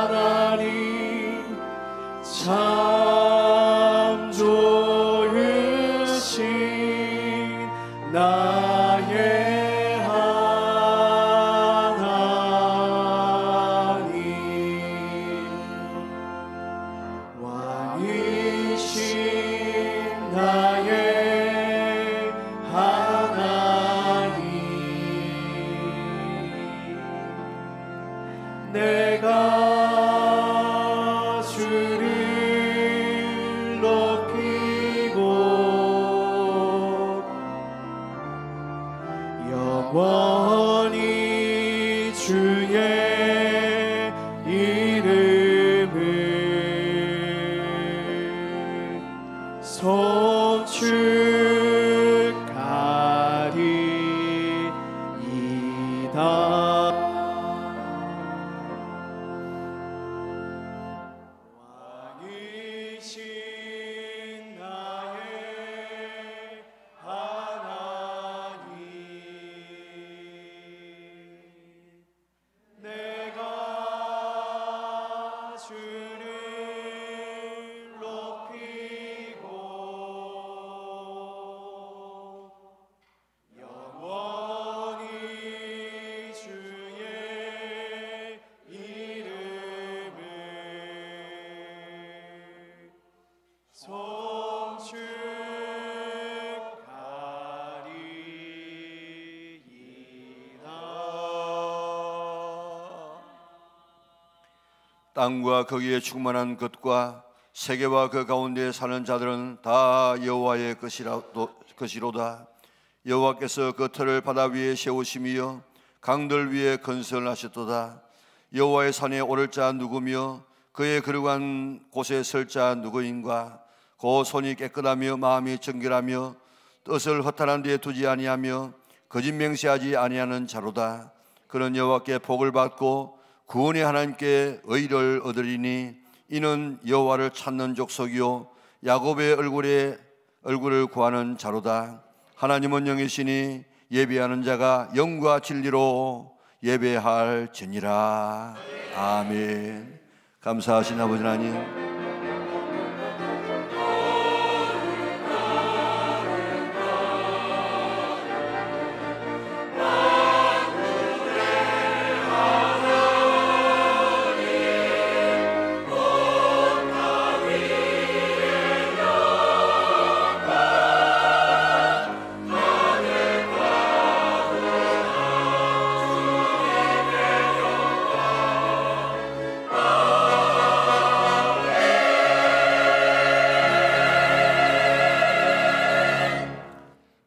하나님 참 좋으신 나의 하나님 왕이신 나의 하나님 내가 주를 높이고 영원히 주의 이름을 송축하리이다. 땅과 거기에 충만한 것과 세계와 그 가운데 사는 자들은 다 여호와의 것이로다. 여호와께서 그 터를 바다 위에 세우시며 강들 위에 건설하셨도다. 여호와의 산에 오를 자 누구며 그의 거룩한 곳에 설 자 누구인가? 그 손이 깨끗하며 마음이 정결하며 뜻을 허탄한 데에 두지 아니하며 거짓 맹세하지 아니하는 자로다. 그는 여호와께 복을 받고 구원의 하나님께 의를 얻으리니 이는 여호와를 찾는 족속이요 야곱의 얼굴을 구하는 자로다. 하나님은 영이시니 예배하는 자가 영과 진리로 예배할지니라. 아멘. 감사하신 아버지 하나님,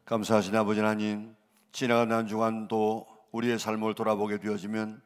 감사하신 아버지 하나님, 지나간 한 주간도 우리의 삶을 돌아보게 되어지면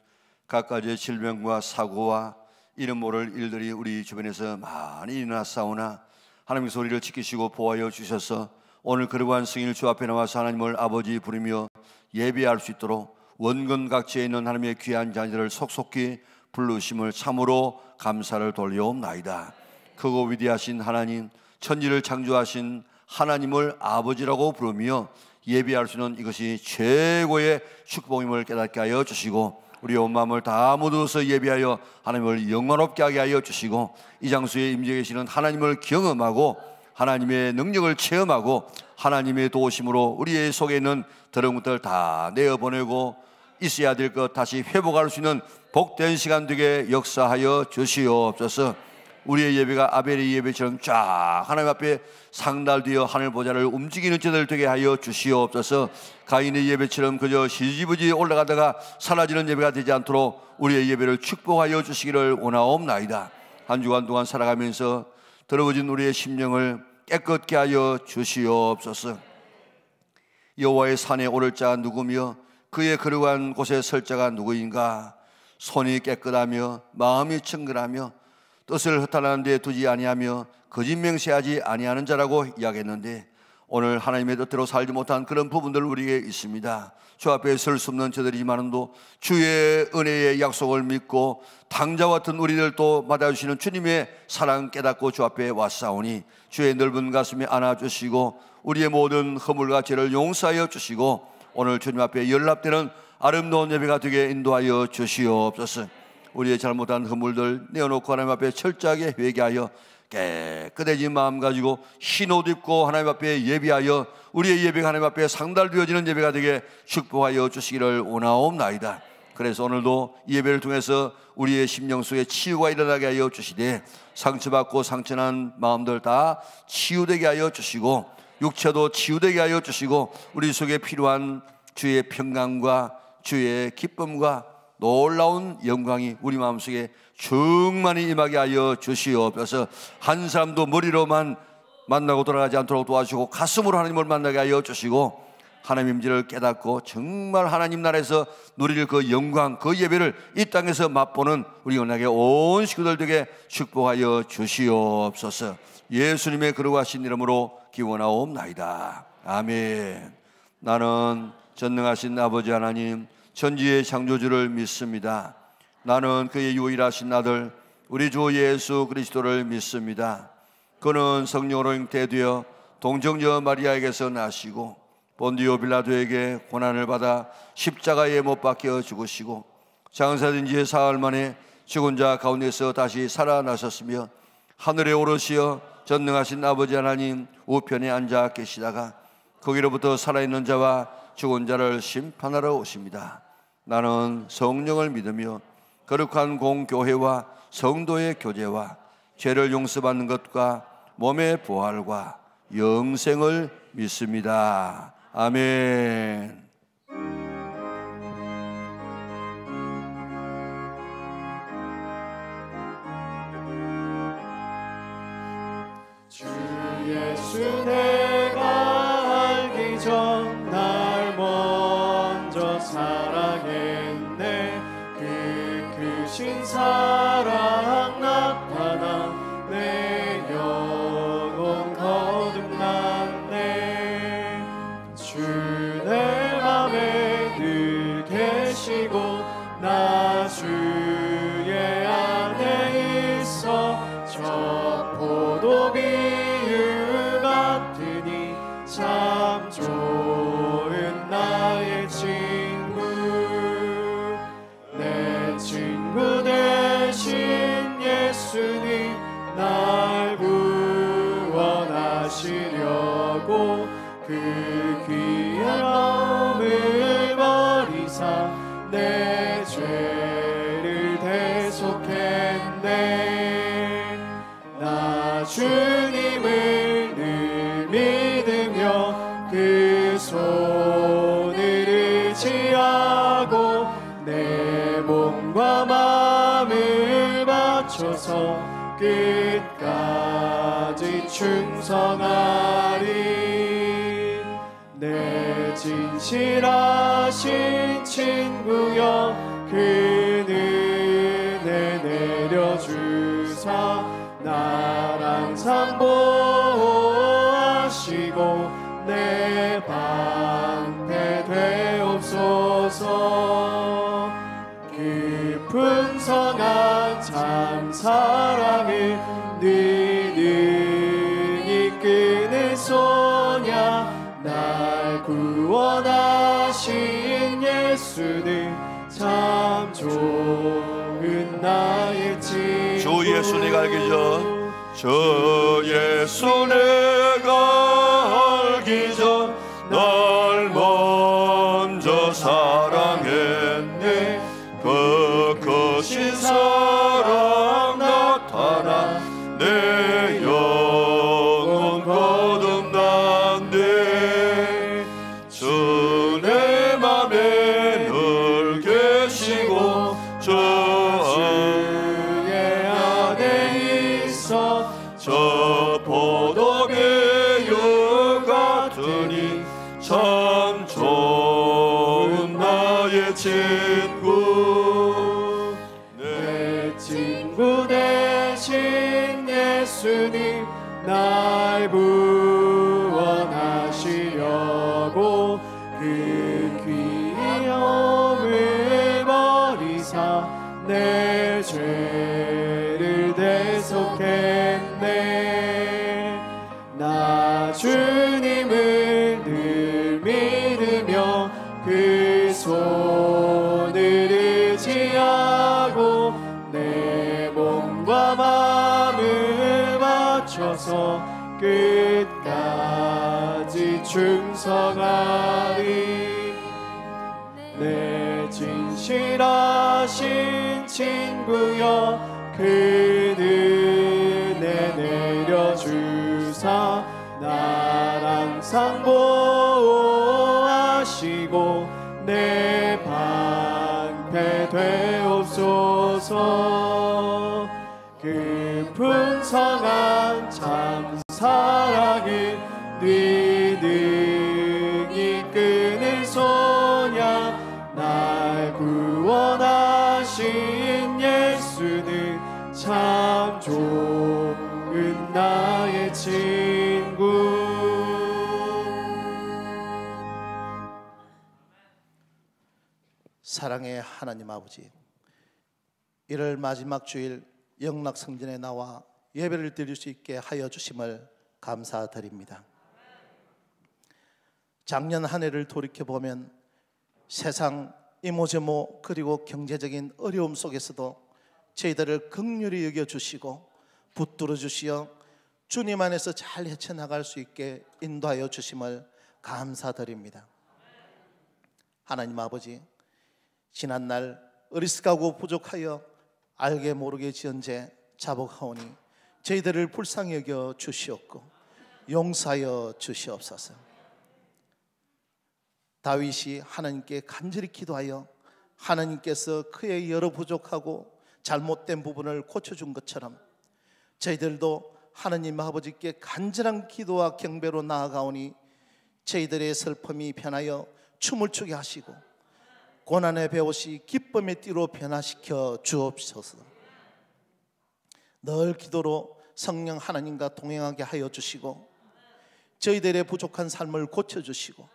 갖가지의 질병과 사고와 이름 모를 일들이 우리 주변에서 많이 일어났사오나 하나님께서 우리를 지키시고 보호하여 주셔서 오늘 거룩한 승일 주 앞에 나와서 하나님을 아버지 부르며 예배할 수 있도록 원근각지에 있는 하나님의 귀한 자녀들을 속속히 부르심을 참으로 감사를 돌려옵나이다. 크고 위대하신 하나님, 천지를 창조하신 하나님을 아버지라고 부르며 예배할 수 있는 이것이 최고의 축복임을 깨닫게 하여 주시고 우리의 온 마음을 다 모두서 예배하여 하나님을 영원롭게 하게 하여 주시고 이 장소에 임재 계시는 하나님을 경험하고 하나님의 능력을 체험하고 하나님의 도우심으로 우리의 속에 있는 더러운 것들 다 내어보내고 있어야 될 것 다시 회복할 수 있는 복된 시간 되게 역사하여 주시옵소서. 우리의 예배가 아벨의 예배처럼 쫙 하나님 앞에 상달되어 하늘 보좌를 움직이는 자들 되게 하여 주시옵소서. 가인의 예배처럼 그저 시지부지 올라가다가 사라지는 예배가 되지 않도록 우리의 예배를 축복하여 주시기를 원하옵나이다. 한 주간 동안 살아가면서 더러워진 우리의 심령을 깨끗게 하여 주시옵소서. 여호와의 산에 오를 자 누구며 그의 거룩한 곳에 설 자가 누구인가? 손이 깨끗하며 마음이 청결하며 뜻을 허탄한 데 두지 아니하며 거짓 맹세하지 아니하는 자라고 이야기했는데 오늘 하나님의 뜻대로 살지 못한 그런 부분들 우리에게 있습니다. 주 앞에 설 수 없는 저들이지만도 주의 은혜의 약속을 믿고 당자와 같은 우리들도 받아주시는 주님의 사랑 깨닫고 주 앞에 왔사오니 주의 넓은 가슴에 안아주시고 우리의 모든 허물과 죄를 용서하여 주시고 오늘 주님 앞에 연락되는 아름다운 예배가 되게 인도하여 주시옵소서. 우리의 잘못한 허물들 내어놓고 하나님 앞에 철저하게 회개하여 깨끗해진 마음 가지고 흰 옷 입고 하나님 앞에 예배하여 우리의 예배가 하나님 앞에 상달되어지는 예배가 되게 축복하여 주시기를 원하옵나이다. 그래서 오늘도 이 예배를 통해서 우리의 심령 속에 치유가 일어나게 하여 주시되 상처받고 상처난 마음들 다 치유되게 하여 주시고 육체도 치유되게 하여 주시고 우리 속에 필요한 주의 평강과 주의 기쁨과 놀라운 영광이 우리 마음속에 충만히 임하게 하여 주시옵소서. 한 사람도 머리로만 만나고 돌아가지 않도록 도와주시고 가슴으로 하나님을 만나게 하여 주시고 하나님 임재를 깨닫고 정말 하나님 나라에서 누릴 그 영광, 그 예배를 이 땅에서 맛보는 우리 연락의 온 식구들 되게 축복하여 주시옵소서. 예수님의 거룩하신 이름으로 기원하옵나이다. 아멘. 나는 전능하신 아버지 하나님 천지의 창조주를 믿습니다. 나는 그의 유일하신 아들 우리 주 예수 그리스도를 믿습니다. 그는 성령으로 잉태되어 동정녀 마리아에게서 나시고 본디오 빌라도에게 고난을 받아 십자가에 못 박혀 죽으시고 장사된 지 사흘 만에 죽은 자 가운데서 다시 살아나셨으며 하늘에 오르시어 전능하신 아버지 하나님 우편에 앉아 계시다가 거기로부터 살아있는 자와 죽은 자를 심판하러 오십니다. 나는 성령을 믿으며 거룩한 공교회와 성도의 교제와 죄를 용서받는 것과 몸의 부활과 영생을 믿습니다. 아멘. 주 예수 내가 알기 전 날 먼저 사랑했네. 그 크신 사랑 나타나 내 영혼 거듭났네. 주 내 맘에 늘 계시고 나 주의 안에 있어 저 포도비유 같으니 참 좋은 나의 친구. 내 친구 되신 예수님 날 구원하시려고 그 귀한 몸을 버리사 내 죄를 대속했네. 나 주님을 늘 믿으며 그 손을 의지하고 내 몸과 마음을 바쳐서 끝까지 충성하리. 내 진실하신 친구여 그 은혜 내려주사 날 항상 보호하시고 내 방패 되옵소서. 그 풍성한 참 사랑을 능히 이끄는 소냐. 날 구원하신 예수는 참 좋은 나의 친구. 주 예수 내가 알기 전 주 예수 내가 알기 전 날 먼저 사랑했네. 그 크신 사랑 나타나 내 영혼 거듭났네. 주 내 맘에 늘 계시고 주의 안에 있어 저 포도비유 같으니 참 좋은 나의 친구. 내 친구 되신 예수님 날 구원하시려고 그 귀한 몸을 버리사 내 죄를 대속했네. 나 주님을 늘 믿으며 그 손 의지하고 내 몸과 마음을 바쳐서 끝까지 충성하리. 내 진실하신 친구여 그 은혜 내려주사 날 항상 보호하시고 내 방패 되옵소서. 깊은 성한 참 사랑을 네 능히 끊을 소냐. 날 구원하신 예수는 참 좋은 나의 친구. 사랑의 하나님 아버지, 1월 마지막 주일 영락성전에 나와 예배를 드릴 수 있게 하여 주심을 감사드립니다. 작년 한 해를 돌이켜보면 세상 이모저모 그리고 경제적인 어려움 속에서도 저희들을 긍휼히 여겨주시고 붙들어 주시어 주님 안에서 잘 헤쳐나갈 수 있게 인도하여 주심을 감사드립니다. 하나님 아버지, 지난날 어리석고 부족하여 알게 모르게 지은 죄 자복하오니 저희들을 불쌍히 여겨 주시옵고 용서하여 주시옵소서. 다윗이 하나님께 간절히 기도하여 하나님께서 그의 여러 부족하고 잘못된 부분을 고쳐준 것처럼 저희들도 하나님 아버지께 간절한 기도와 경배로 나아가오니 저희들의 슬픔이 변하여 춤을 추게 하시고 고난의 배옷이 기쁨의 띠로 변화시켜 주옵소서. 늘 기도로 성령 하나님과 동행하게 하여 주시고 저희들의 부족한 삶을 고쳐주시고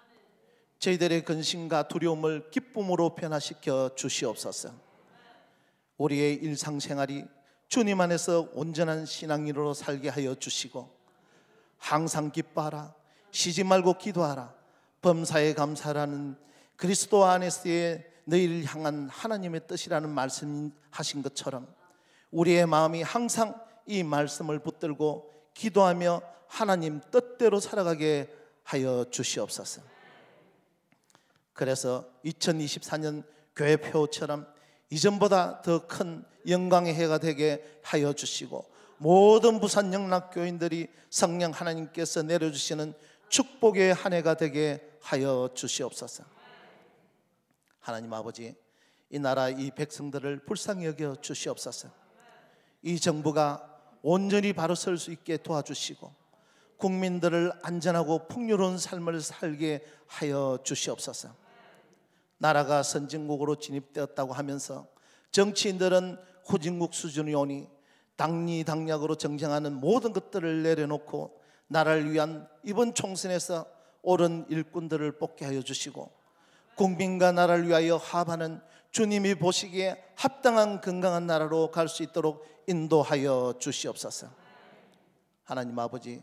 저희들의 근심과 두려움을 기쁨으로 변화시켜 주시옵소서. 우리의 일상생활이 주님 안에서 온전한 신앙인으로 살게 하여 주시고 항상 기뻐하라, 쉬지 말고 기도하라, 범사에 감사라는 그리스도 안에서의 너희를 향한 하나님의 뜻이라는 말씀하신 것처럼 우리의 마음이 항상 이 말씀을 붙들고 기도하며 하나님 뜻대로 살아가게 하여 주시옵소서. 그래서 2024년 교회 표처럼 이전보다 더 큰 영광의 해가 되게 하여 주시고 모든 부산 영락교인들이 성령 하나님께서 내려주시는 축복의 한 해가 되게 하여 주시옵소서. 하나님 아버지, 이 나라 이 백성들을 불쌍히 여겨 주시옵소서. 이 정부가 온전히 바로 설 수 있게 도와주시고 국민들을 안전하고 풍요로운 삶을 살게 하여 주시옵소서. 나라가 선진국으로 진입되었다고 하면서 정치인들은 후진국 수준이 오니 당리당략으로 정쟁하는 모든 것들을 내려놓고 나라를 위한 이번 총선에서 옳은 일꾼들을 뽑게 하여 주시고 국민과 나라를 위하여 합하는 주님이 보시기에 합당한 건강한 나라로 갈 수 있도록 인도하여 주시옵소서. 하나님 아버지,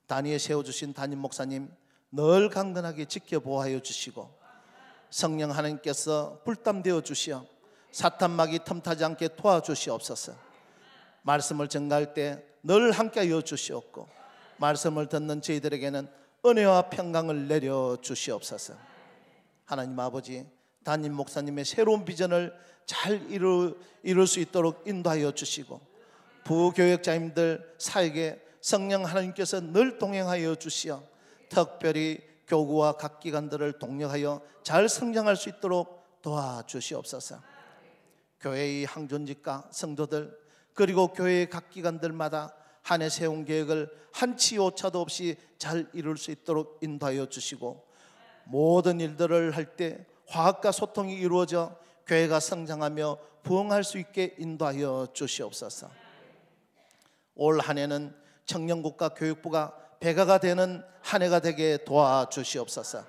단위에 세워주신 담임 목사님 늘 강건하게 지켜보호하여 주시고 성령 하나님께서 불담되어 주시어 사탄막이 틈타지 않게 도와주시옵소서. 말씀을 전가할 때 늘 함께하여 주시옵고 말씀을 듣는 저희들에게는 은혜와 평강을 내려 주시옵소서. 하나님 아버지, 담임 목사님의 새로운 비전을 잘 이룰 수 있도록 인도하여 주시고 부교역자님들 사역에 성령 하나님께서 늘 동행하여 주시어 특별히 교구와 각 기관들을 동력하여 잘 성장할 수 있도록 도와주시옵소서. 교회의 항존직과 성도들 그리고 교회의 각 기관들마다 한 해 세운 계획을 한치 오차도 없이 잘 이룰 수 있도록 인도하여 주시고 모든 일들을 할 때 화합과 소통이 이루어져 교회가 성장하며 부흥할 수 있게 인도하여 주시옵소서. 올 한 해는 청년국과 교육부가 배가가 되는 한 해가 되게 도와주시옵소서.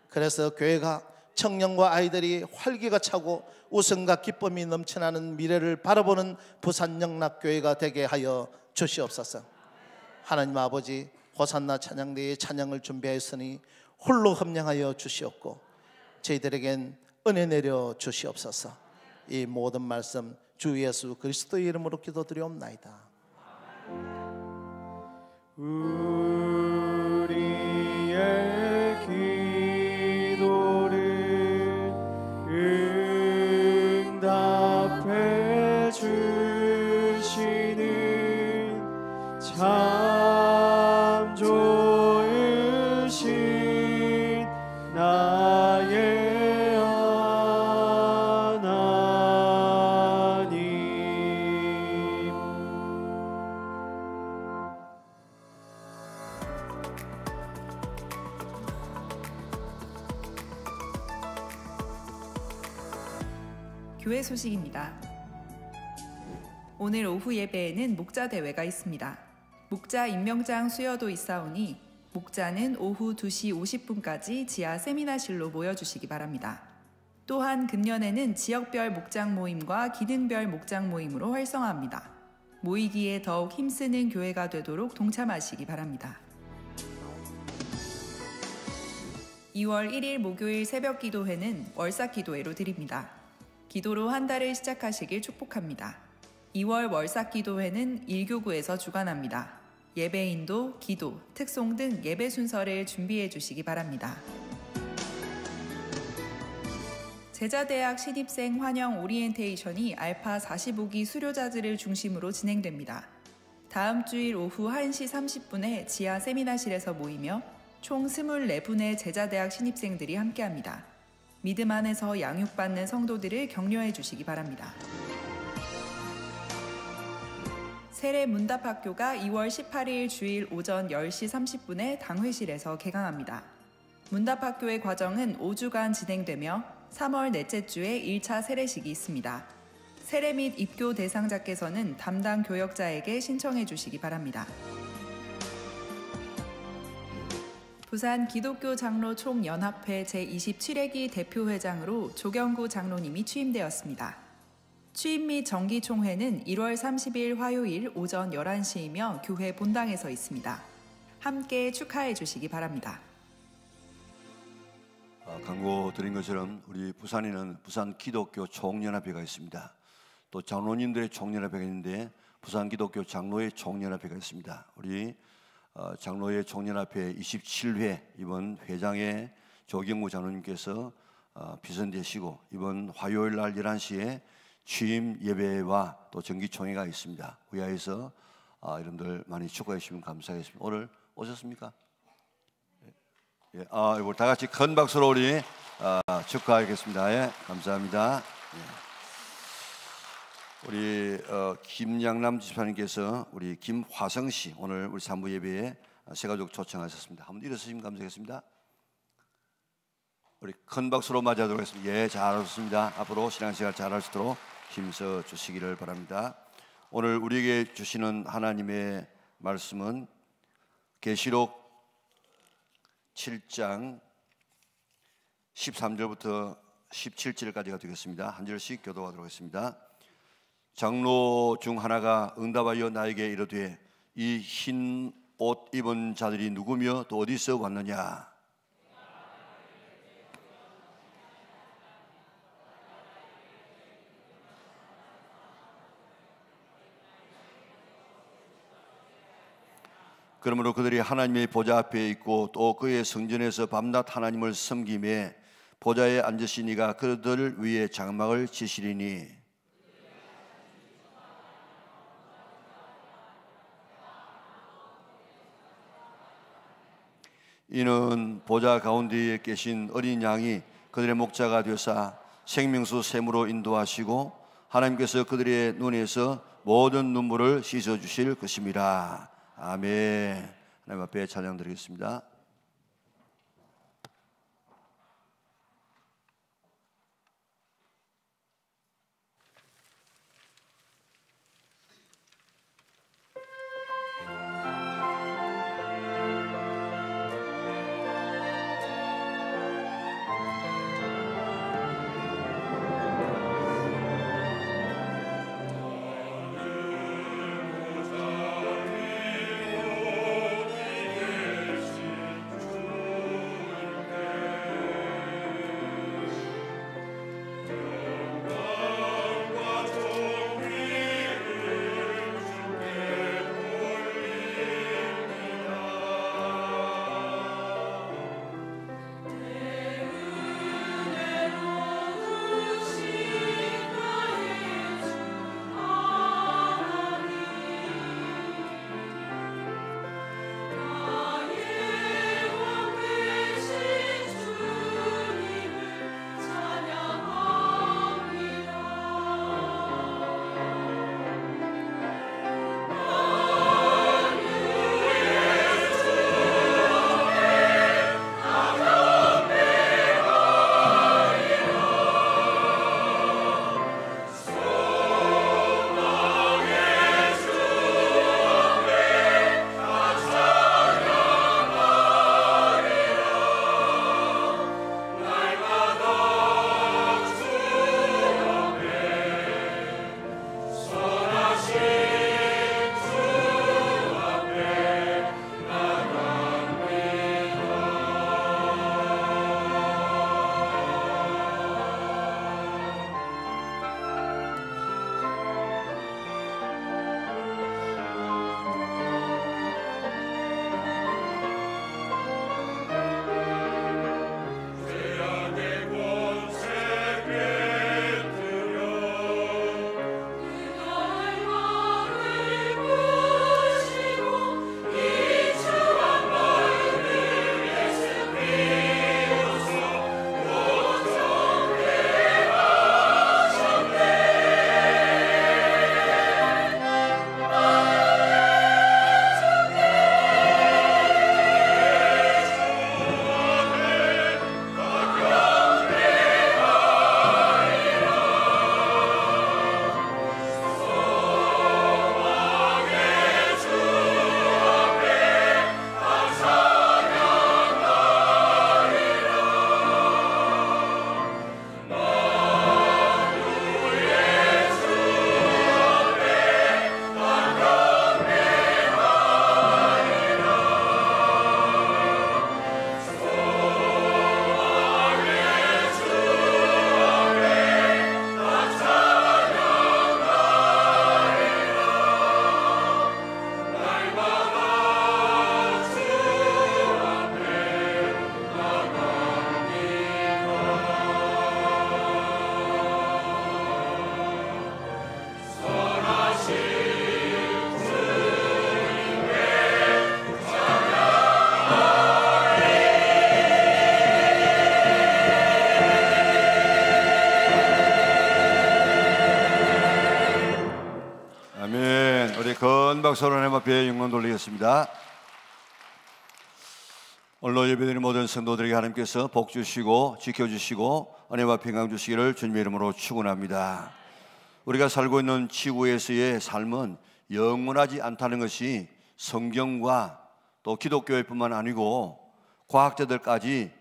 그래서 교회가 청년과 아이들이 활기가 차고 웃음과 기쁨이 넘쳐나는 미래를 바라보는 부산 영락교회가 되게 하여 주시옵소서. 하나님 아버지, 호산나 찬양대의 찬양을 준비하였으니 홀로 협량하여 주시옵고 저희들에겐 은혜 내려 주시옵소서. 이 모든 말씀 주 예수 그리스도의 이름으로 기도드리옵나이다. 우리의 기도를 응답해 주시는 참 좋으신 나의 하나님. 교회 소식입니다. 오늘 오후 예배에는 목자 대회가 있습니다. 목자 임명장 수여도 있사오니 목자는 오후 2시 50분까지 지하 세미나실로 모여주시기 바랍니다. 또한 금년에는 지역별 목장 모임과 기능별 목장 모임으로 활성화합니다. 모이기에 더욱 힘쓰는 교회가 되도록 동참하시기 바랍니다. 2월 1일 목요일 새벽 기도회는 월삭 기도회로 드립니다. 기도로 한 달을 시작하시길 축복합니다. 2월 월삭 기도회는 일교구에서 주관합니다. 예배인도, 기도, 특송 등 예배 순서를 준비해 주시기 바랍니다. 제자대학 신입생 환영 오리엔테이션이 알파 45기 수료자들을 중심으로 진행됩니다. 다음 주일 오후 1시 30분에 지하 세미나실에서 모이며 총 24분의 제자대학 신입생들이 함께합니다. 믿음 안에서 양육받는 성도들을 격려해 주시기 바랍니다. 세례 문답학교가 2월 18일 주일 오전 10시 30분에 당회실에서 개강합니다. 문답학교의 과정은 5주간 진행되며 3월 넷째 주에 1차 세례식이 있습니다. 세례 및 입교 대상자께서는 담당 교역자에게 신청해 주시기 바랍니다. 부산 기독교 장로 총연합회 제27회기 대표회장으로 조경구 장로님이 취임되었습니다. 취임 및 정기총회는 1월 30일 화요일 오전 11시이며 교회 본당에서 있습니다. 함께 축하해 주시기 바랍니다. 광고 드린 것처럼 우리 부산에는 부산 기독교 총연합회가 있습니다. 또 장로님들의 총연합회가 있는데 부산 기독교 장로의 총연합회가 있습니다. 우리 장로의 총연합회 27회 이번 회장의 조경구 장로님께서 비선되시고 이번 화요일 날 11시에 취임 예배와 또 정기총회가 있습니다. 위하여서 여러분들 많이 축하해 주시면 감사하겠습니다. 오늘 오셨습니까? 예, 우리 다 같이 큰 박수로 우리 축하하겠습니다. 예, 감사합니다. 예. 우리 김양남 집사님께서 우리 김화성 씨 오늘 우리 산부 예배에 새가족 초청하셨습니다. 한번 일어서시면 감사하겠습니다. 우리 큰 박수로 맞이하도록 하겠습니다. 예, 잘하셨습니다. 앞으로 신앙생활 잘할 수 있도록 힘써 주시기를 바랍니다. 오늘 우리에게 주시는 하나님의 말씀은 계시록 7장 13절부터 17절까지가 되겠습니다. 한 절씩 교도하도록 하겠습니다. 장로 중 하나가 응답하여 나에게 이르되 이 흰 옷 입은 자들이 누구며 또 어디서 왔느냐? 그러므로 그들이 하나님의 보좌 앞에 있고 또 그의 성전에서 밤낮 하나님을 섬기매 보좌에 앉으신 이가 그들 위에 장막을 치시리니 이는 보좌 가운데에 계신 어린 양이 그들의 목자가 되사 생명수 샘으로 인도하시고 하나님께서 그들의 눈에서 모든 눈물을 씻어 주실 것입니다. 아멘. 하나님 앞에 찬양 드리겠습니다. 박수로 하나님 앞에 영광 돌리겠습니다. 오늘 예배드리는 모든 성도들에게 하나님께서 복 주시고 지켜주시고 은혜와 평강 주시기를 주님의 이름으로 축원합니다. 우리가 살고 있는 지구에서의 삶은 영원하지 않다는 것이 성경과 또 기독교회뿐만 아니고 과학자들까지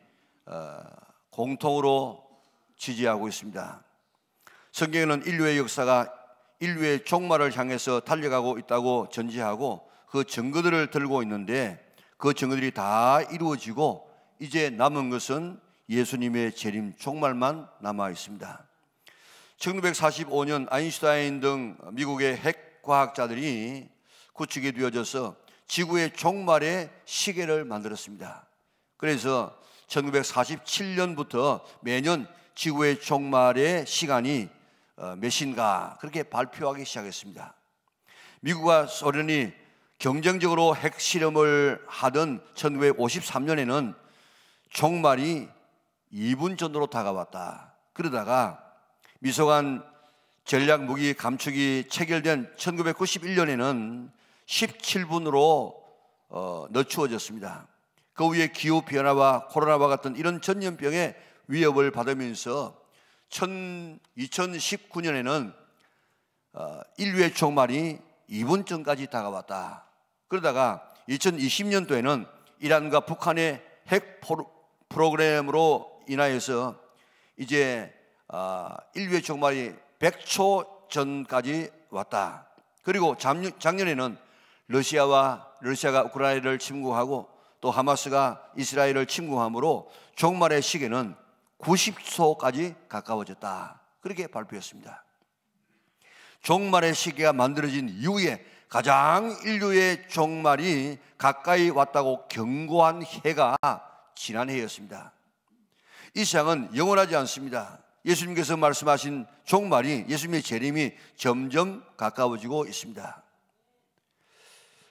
공통으로 지지하고 있습니다. 성경에는 인류의 역사가 인류의 종말을 향해서 달려가고 있다고 전제하고 그 증거들을 들고 있는데 그 증거들이 다 이루어지고 이제 남은 것은 예수님의 재림 종말만 남아 있습니다. 1945년 아인슈타인 등 미국의 핵과학자들이 구축이 되어져서 지구의 종말의 시계를 만들었습니다. 그래서 1947년부터 매년 지구의 종말의 시간이 몇인가 그렇게 발표하기 시작했습니다. 미국과 소련이 경쟁적으로 핵실험을 하던 1953년에는 종말이 2분 전으로 다가왔다. 그러다가 미소간 전략무기 감축이 체결된 1991년에는 17분으로 늦추어졌습니다. 그 후에 기후변화와 코로나와 같은 이런 전염병의 위협을 받으면서 2019년에는 인류의 종말이 2분 전까지 다가왔다. 그러다가 2020년도에는 이란과 북한의 핵 프로그램으로 인하여서 이제 인류의 종말이 100초 전까지 왔다. 그리고 작년에는 러시아가 우크라이나를 침공하고 또 하마스가 이스라엘을 침공함으로 종말의 시계는 90초까지 가까워졌다. 그렇게 발표했습니다. 종말의 시계가 만들어진 이후에 가장 인류의 종말이 가까이 왔다고 경고한 해가 지난해였습니다. 이 세상은 영원하지 않습니다. 예수님께서 말씀하신 종말이, 예수님의 재림이 점점 가까워지고 있습니다.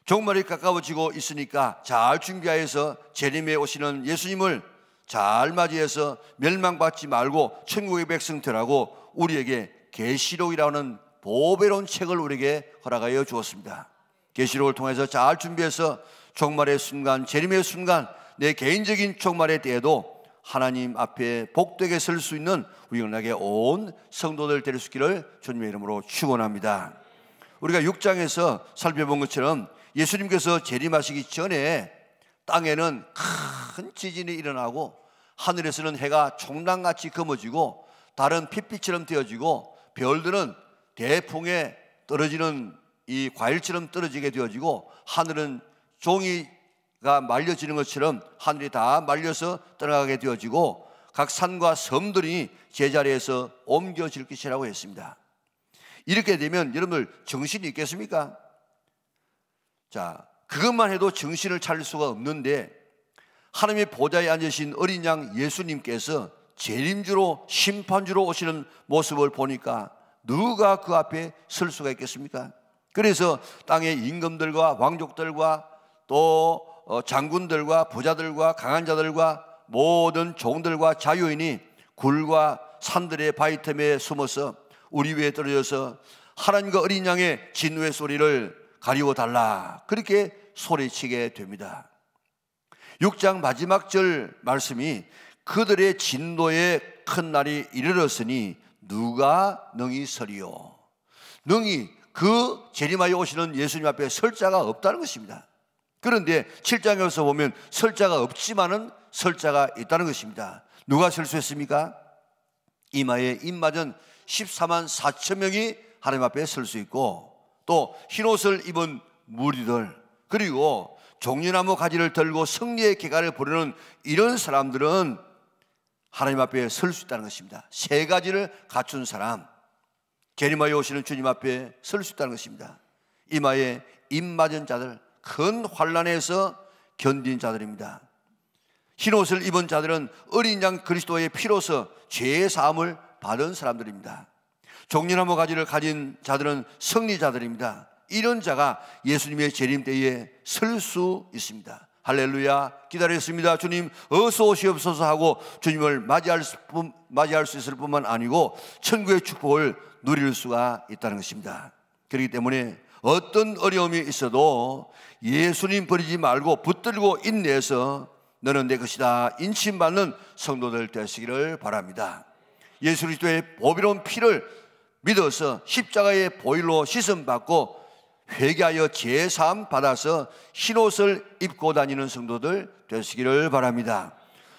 종말이 가까워지고 있으니까 잘 준비하여서 재림에 오시는 예수님을 잘 맞이해서 멸망받지 말고 천국의 백성들하고 우리에게 계시록이라는 보배로운 책을 우리에게 허락하여 주었습니다. 계시록을 통해서 잘 준비해서 종말의 순간, 재림의 순간, 내 개인적인 종말의 때에도 하나님 앞에 복되게 설 수 있는 우리 영락의 온 성도들 될 수 있기를 주님의 이름으로 축원합니다. 우리가 6장에서 살펴본 것처럼 예수님께서 재림하시기 전에 땅에는 큰 지진이 일어나고 하늘에서는 해가 총랑같이 검어지고 달은 핏빛처럼 되어지고 별들은 대풍에 떨어지는 이 과일처럼 떨어지게 되어지고 하늘은 종이가 말려지는 것처럼 하늘이 다 말려서 떠나가게 되어지고 각 산과 섬들이 제자리에서 옮겨질 것이라고 했습니다. 이렇게 되면 여러분들 정신이 있겠습니까? 자, 그것만 해도 정신을 차릴 수가 없는데 하나님의 보좌에 앉으신 어린 양 예수님께서 재림주로 심판주로 오시는 모습을 보니까 누가 그 앞에 설 수가 있겠습니까? 그래서 땅의 임금들과 왕족들과 또 장군들과 부자들과 강한 자들과 모든 종들과 자유인이 굴과 산들의 바위 틈에 숨어서 우리 위에 떨어져서 하나님과 어린 양의 진노의 소리를 가리워달라 그렇게 소리치게 됩니다. 6장 마지막 절 말씀이 그들의 진노의 큰 날이 이르렀으니 누가 능히 서리요. 능히 그 재림하여 오시는 예수님 앞에 설 자가 없다는 것입니다. 그런데 7장에서 보면 설 자가 없지만은 설 자가 있다는 것입니다. 누가 설 수 있습니까? 이마에 입 맞은 14만 4천 명이 하나님 앞에 설 수 있고 또 흰옷을 입은 무리들 그리고 종려나무 가지를 들고 승리의 개가를 부르는 이런 사람들은 하나님 앞에 설 수 있다는 것입니다. 세 가지를 갖춘 사람, 재림하여 오시는 주님 앞에 설 수 있다는 것입니다. 이마에 입 맞은 자들, 큰 환난에서 견딘 자들입니다. 흰옷을 입은 자들은 어린 양 그리스도의 피로서 죄의 사함을 받은 사람들입니다. 종려나무 가지를 가진 자들은 승리자들입니다. 이런 자가 예수님의 재림 때에 설 수 있습니다. 할렐루야, 기다렸습니다. 주님 어서 오시옵소서 하고 주님을 맞이할 수 있을 뿐만 아니고 천국의 축복을 누릴 수가 있다는 것입니다. 그렇기 때문에 어떤 어려움이 있어도 예수님 버리지 말고 붙들고 인내해서 너는 내 것이다 인침받는 성도들 되시기를 바랍니다. 예수 그리스도의 보배로운 피를 믿어서 십자가의 보혈로 씻음받고 회개하여 제사함 받아서 흰옷을 입고 다니는 성도들 되시기를 바랍니다.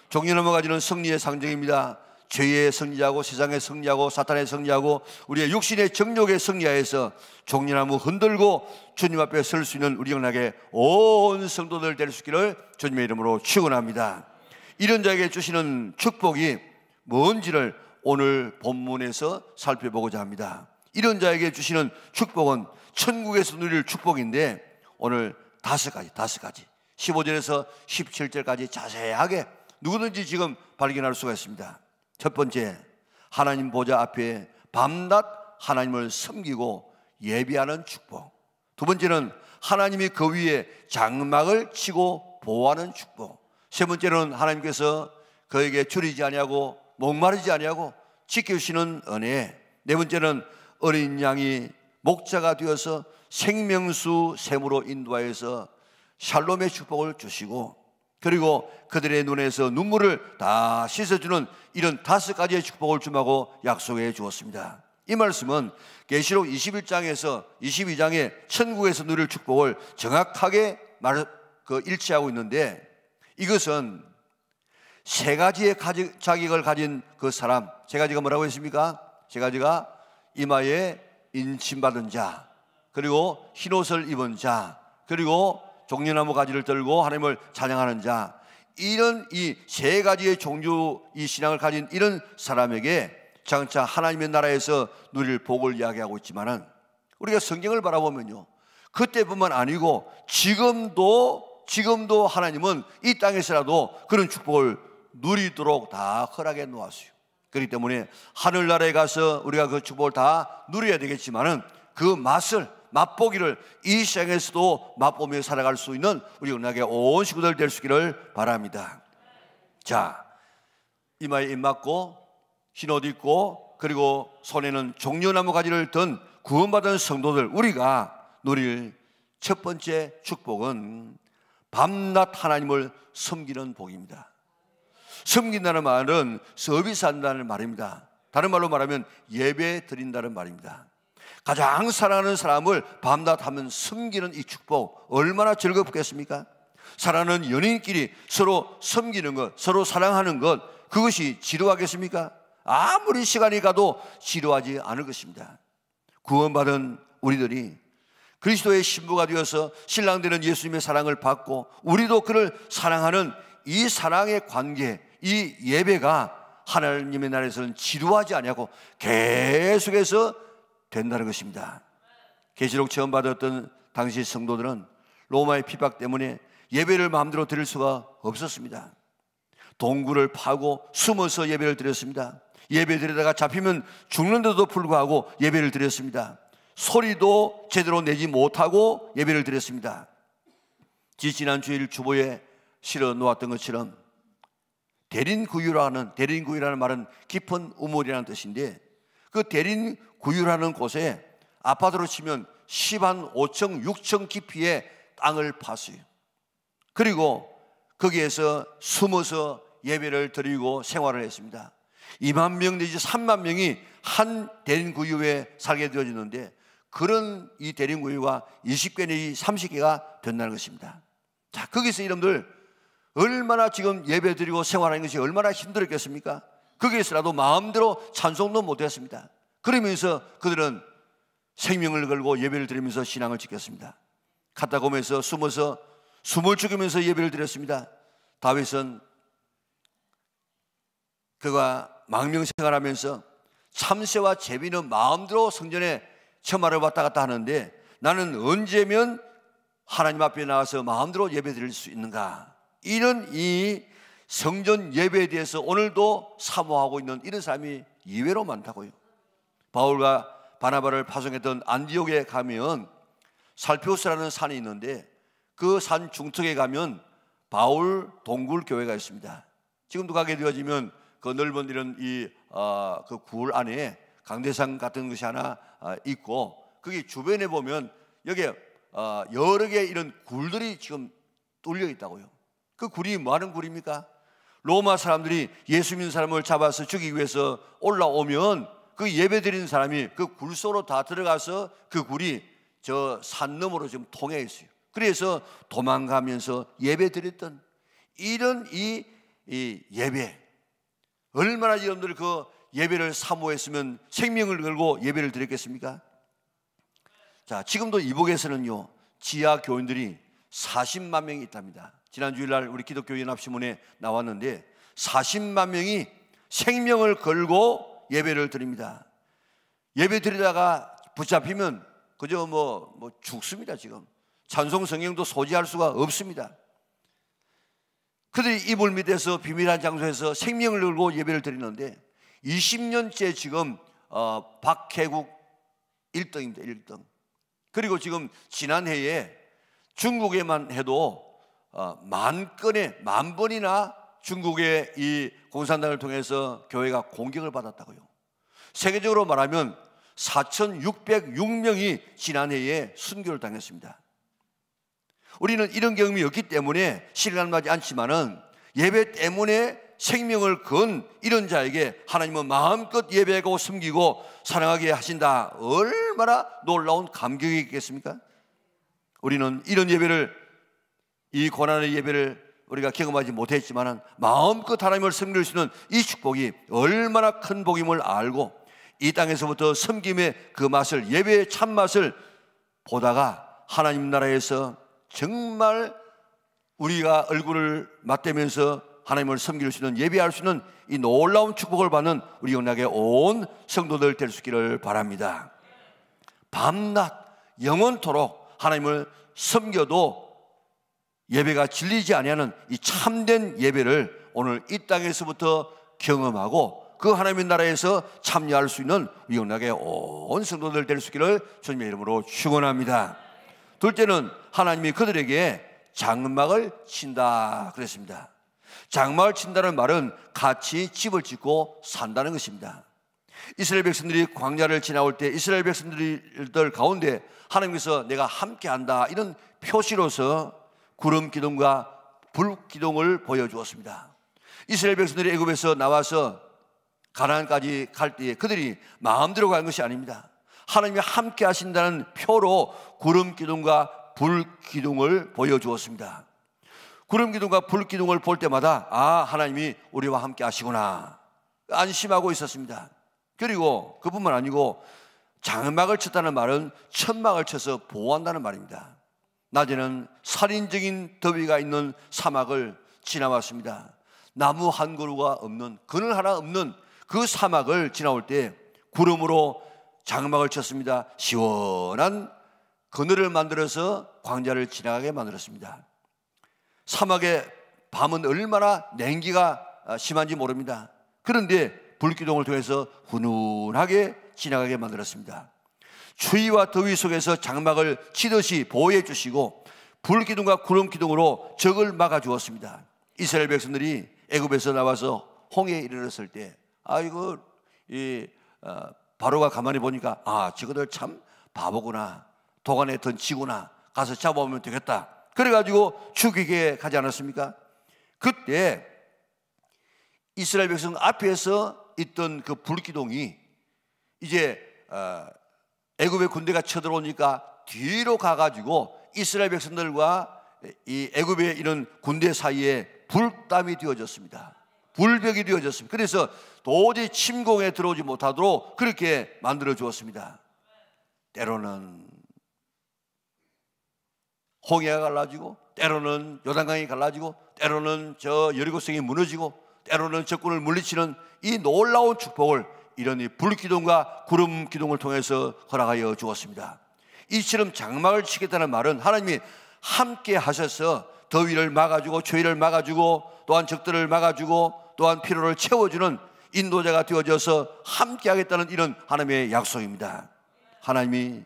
종려나무 가지는 승리의 상징입니다. 죄의 승리하고 세상의 승리하고 사탄의 승리하고 우리의 육신의 정욕의 승리하여서 종려나무 흔들고 주님 앞에 설 수 있는 우리 영락의 온 성도들 될 수 있기를 주님의 이름으로 축원합니다. 이런 자에게 주시는 축복이 뭔지를 오늘 본문에서 살펴보고자 합니다. 이런 자에게 주시는 축복은 천국에서 누릴 축복인데 오늘 다섯 가지 15절에서 17절까지 자세하게 누구든지 지금 발견할 수가 있습니다. 첫 번째, 하나님 보좌 앞에 밤낮 하나님을 섬기고 예비하는 축복. 두 번째는 하나님이 그 위에 장막을 치고 보호하는 축복. 세 번째는 하나님께서 그에게 줄이지 아니하고 목마르지 아니하고 지켜주시는 은혜. 네 번째는 어린 양이 목자가 되어서 생명수 샘으로 인도하여서 샬롬의 축복을 주시고, 그리고 그들의 눈에서 눈물을 다 씻어주는 이런 다섯 가지의 축복을 주마고 약속해 주었습니다. 이 말씀은 계시록 21장에서 22장의 천국에서 누릴 축복을 정확하게 일치하고 있는데, 이것은 세 가지의 자격을 가진 그 사람, 세 가지가 뭐라고 했습니까? 세 가지가 이마에 인침받은 자, 그리고 흰옷을 입은 자, 그리고 종려나무 가지를 들고 하나님을 찬양하는 자, 이런 이 세 가지의 종류 이 신앙을 가진 이런 사람에게 장차 하나님의 나라에서 누릴 복을 이야기하고 있지만은, 우리가 성경을 바라보면요, 그때뿐만 아니고 지금도 하나님은 이 땅에서라도 그런 축복을 누리도록 다 허락해 놓았어요. 그렇기 때문에 하늘나라에 가서 우리가 그 축복을 다 누려야 되겠지만은 그 맛보기를 이 시장에서도 맛보며 살아갈 수 있는 우리 은하계 온 식구들 될 수 있기를 바랍니다. 자, 이마에 입 맞고 흰옷 입고 그리고 손에는 종려나무 가지를 든 구원받은 성도들, 우리가 누릴 첫 번째 축복은 밤낮 하나님을 섬기는 복입니다. 섬긴다는 말은 서비스한다는 말입니다. 다른 말로 말하면 예배 드린다는 말입니다. 가장 사랑하는 사람을 밤낮 하면 섬기는 이 축복, 얼마나 즐겁겠습니까? 사랑하는 연인끼리 서로 섬기는 것, 서로 사랑하는 것, 그것이 지루하겠습니까? 아무리 시간이 가도 지루하지 않을 것입니다. 구원받은 우리들이 그리스도의 신부가 되어서 신랑 되는 예수님의 사랑을 받고 우리도 그를 사랑하는 이 사랑의 관계, 이 예배가 하나님의 나라에서는 지루하지 아니하고 계속해서 된다는 것입니다. 계시록 처음 받았던 당시 성도들은 로마의 핍박 때문에 예배를 마음대로 드릴 수가 없었습니다. 동굴을 파고 숨어서 예배를 드렸습니다. 예배 드리다가 잡히면 죽는데도 불구하고 예배를 드렸습니다. 소리도 제대로 내지 못하고 예배를 드렸습니다. 지난 주일 주보에 실어 놓았던 것처럼 대린구유라는 말은 깊은 우물이라는 뜻인데, 그 대린구유라는 곳에 아파트로 치면 10한 5층 6층 깊이의 땅을 팠어요. 그리고 거기에서 숨어서 예배를 드리고 생활을 했습니다. 2만 명 내지 3만 명이 한 대린구유에 살게 되어지는데, 그런 이 대린구유가 20개 내지 30개가 된다는 것입니다. 자, 거기서 여러분들 얼마나 지금 예배 드리고 생활하는 것이 얼마나 힘들었겠습니까? 거기에서라도 마음대로 찬송도 못했습니다. 그러면서 그들은 생명을 걸고 예배를 드리면서 신앙을 지켰습니다. 카타콤에서 숨어서 숨을 죽이면서 예배를 드렸습니다. 다윗은 그가 망명생활하면서 참새와 제비는 마음대로 성전에 처마를 왔다 갔다 하는데, 나는 언제면 하나님 앞에 나와서 마음대로 예배 드릴 수 있는가? 이런 이 성전 예배에 대해서 오늘도 사모하고 있는 이런 사람이 의외로 많다고요. 바울과 바나바를 파송했던 안디옥에 가면 살피우스라는 산이 있는데, 그 산 중턱에 가면 바울 동굴 교회가 있습니다. 지금도 가게 되어지면 그 넓은 이런 그 굴 안에 강대상 같은 것이 하나 있고, 거기 주변에 보면 여기에 여러 개의 이런 굴들이 지금 뚫려 있다고요. 그 굴이 뭐 하는 굴입니까? 로마 사람들이 예수 믿는 사람을 잡아서 죽이기 위해서 올라오면 그 예배 드리는 사람이 그 굴 속으로 다 들어가서 그 굴이 저 산 너머로 지금 통해 있어요. 그래서 도망가면서 예배 드렸던 이런 이 예배, 얼마나 여러분들 그 예배를 사모했으면 생명을 걸고 예배를 드렸겠습니까? 자, 지금도 이북에서는요 지하 교인들이 40만 명이 있답니다. 지난 주일날 우리 기독교연합신문에 나왔는데 40만 명이 생명을 걸고 예배를 드립니다. 예배 드리다가 붙잡히면 그저 뭐 죽습니다. 지금 찬송 성경도 소지할 수가 없습니다. 그들이 이불 밑에서 비밀한 장소에서 생명을 걸고 예배를 드리는데 20년째 지금 박해국 1등입니다. 1등. 그리고 지금 지난해에 중국에만 해도 만 번이나 중국의 이 공산당을 통해서 교회가 공격을 받았다고요. 세계적으로 말하면 4,606명이 지난해에 순교를 당했습니다. 우리는 이런 경험이 없기 때문에 실감나지 않지만은 예배 때문에 생명을 건 이런 자에게 하나님은 마음껏 예배하고 섬기고 사랑하게 하신다. 얼마나 놀라운 감격이 있겠습니까? 우리는 이런 예배를, 이 고난의 예배를 우리가 경험하지 못했지만은 마음껏 하나님을 섬길 수 있는 이 축복이 얼마나 큰 복임을 알고 이 땅에서부터 섬김의 그 맛을, 예배의 참맛을 보다가 하나님 나라에서 정말 우리가 얼굴을 맞대면서 하나님을 섬길 수 있는, 예배할 수 있는 이 놀라운 축복을 받는 우리 영락의 온 성도들 될 수 있기를 바랍니다. 밤낮 영원토록 하나님을 섬겨도 예배가 질리지 아니하는 이 참된 예배를 오늘 이 땅에서부터 경험하고 그 하나님의 나라에서 참여할 수 있는 우리 영락의 온 성도들 될 수 있기를 주님의 이름으로 축원합니다. 둘째는 하나님이 그들에게 장막을 친다 그랬습니다. 장막을 친다는 말은 같이 집을 짓고 산다는 것입니다. 이스라엘 백성들이 광야를 지나올 때 이스라엘 백성들 가운데 하나님께서 내가 함께한다 이런 표시로서 구름 기둥과 불 기둥을 보여주었습니다. 이스라엘 백성들이 애굽에서 나와서 가나안까지 갈 때에 그들이 마음대로 간 것이 아닙니다. 하나님이 함께 하신다는 표로 구름 기둥과 불 기둥을 보여주었습니다. 구름 기둥과 불 기둥을 볼 때마다 하나님이 우리와 함께 하시구나 안심하고 있었습니다. 그리고 그뿐만 아니고 장막을 쳤다는 말은 천막을 쳐서 보호한다는 말입니다. 낮에는 살인적인 더위가 있는 사막을 지나왔습니다. 나무 한 그루가 없는, 그늘 하나 없는 그 사막을 지나올 때 구름으로 장막을 쳤습니다. 시원한 그늘을 만들어서 광야를 지나가게 만들었습니다. 사막의 밤은 얼마나 냉기가 심한지 모릅니다. 그런데 불기둥을 통해서 훈훈하게 지나가게 만들었습니다. 추위와 더위 속에서 장막을 치듯이 보호해 주시고 불기둥과 구름기둥으로 적을 막아 주었습니다. 이스라엘 백성들이 애굽에서 나와서 홍해에 이르렀을 때 바로가 가만히 보니까 저거들 참 바보구나, 도간에 던치구나, 가서 잡아오면 되겠다. 그래가지고 죽이게 가지 않았습니까? 그때 이스라엘 백성 앞에서 있던 그 불기둥이 이제 애굽의 군대가 쳐들어오니까 뒤로 가가지고 이스라엘 백성들과 이 애굽의 이런 군대 사이에 불담이 되어졌습니다. 불벽이 되어졌습니다. 그래서 도저히 침공에 들어오지 못하도록 그렇게 만들어 주었습니다. 때로는 홍해가 갈라지고, 때로는 요단강이 갈라지고, 때로는 저 여리고성이 무너지고, 때로는 적군을 물리치는 이 놀라운 축복을 이런 이 불기둥과 구름 기둥을 통해서 허락하여 주었습니다. 이처럼 장막을 치겠다는 말은 하나님이 함께 하셔서 더위를 막아주고 추위를 막아주고 또한 적들을 막아주고 또한 피로를 채워주는 인도자가 되어져서 함께 하겠다는 이런 하나님의 약속입니다. 하나님이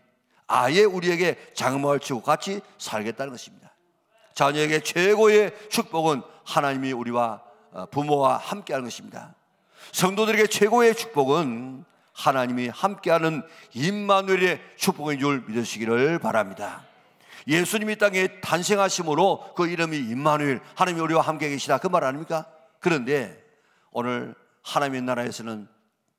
아예 우리에게 장막을 치고 같이 살겠다는 것입니다. 자녀에게 최고의 축복은 하나님이 우리와 부모와 함께 하는 것입니다. 성도들에게 최고의 축복은 하나님이 함께하는 임마누엘의 축복인 줄 믿으시기를 바랍니다. 예수님이 땅에 탄생하심으로 그 이름이 임마누엘, 하나님이 우리와 함께 계시다, 그 말 아닙니까? 그런데 오늘 하나님의 나라에서는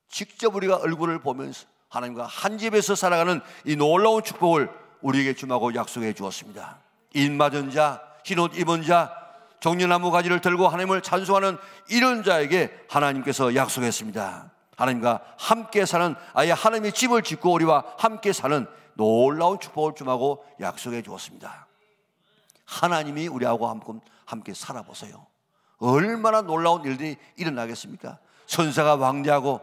직접 우리가 얼굴을 보면서 하나님과 한 집에서 살아가는 이 놀라운 축복을 우리에게 주마고 약속해 주었습니다. 인 맞은 자, 흰옷 입은 자, 종려나무 가지를 들고 하나님을 찬송하는 이런 자에게 하나님께서 약속했습니다. 하나님과 함께 사는, 아예 하나님의 집을 짓고 우리와 함께 사는 놀라운 축복을 주마고 약속해 주었습니다. 하나님이 우리하고 함께 살아보세요. 얼마나 놀라운 일들이 일어나겠습니까? 천사가 왕래하고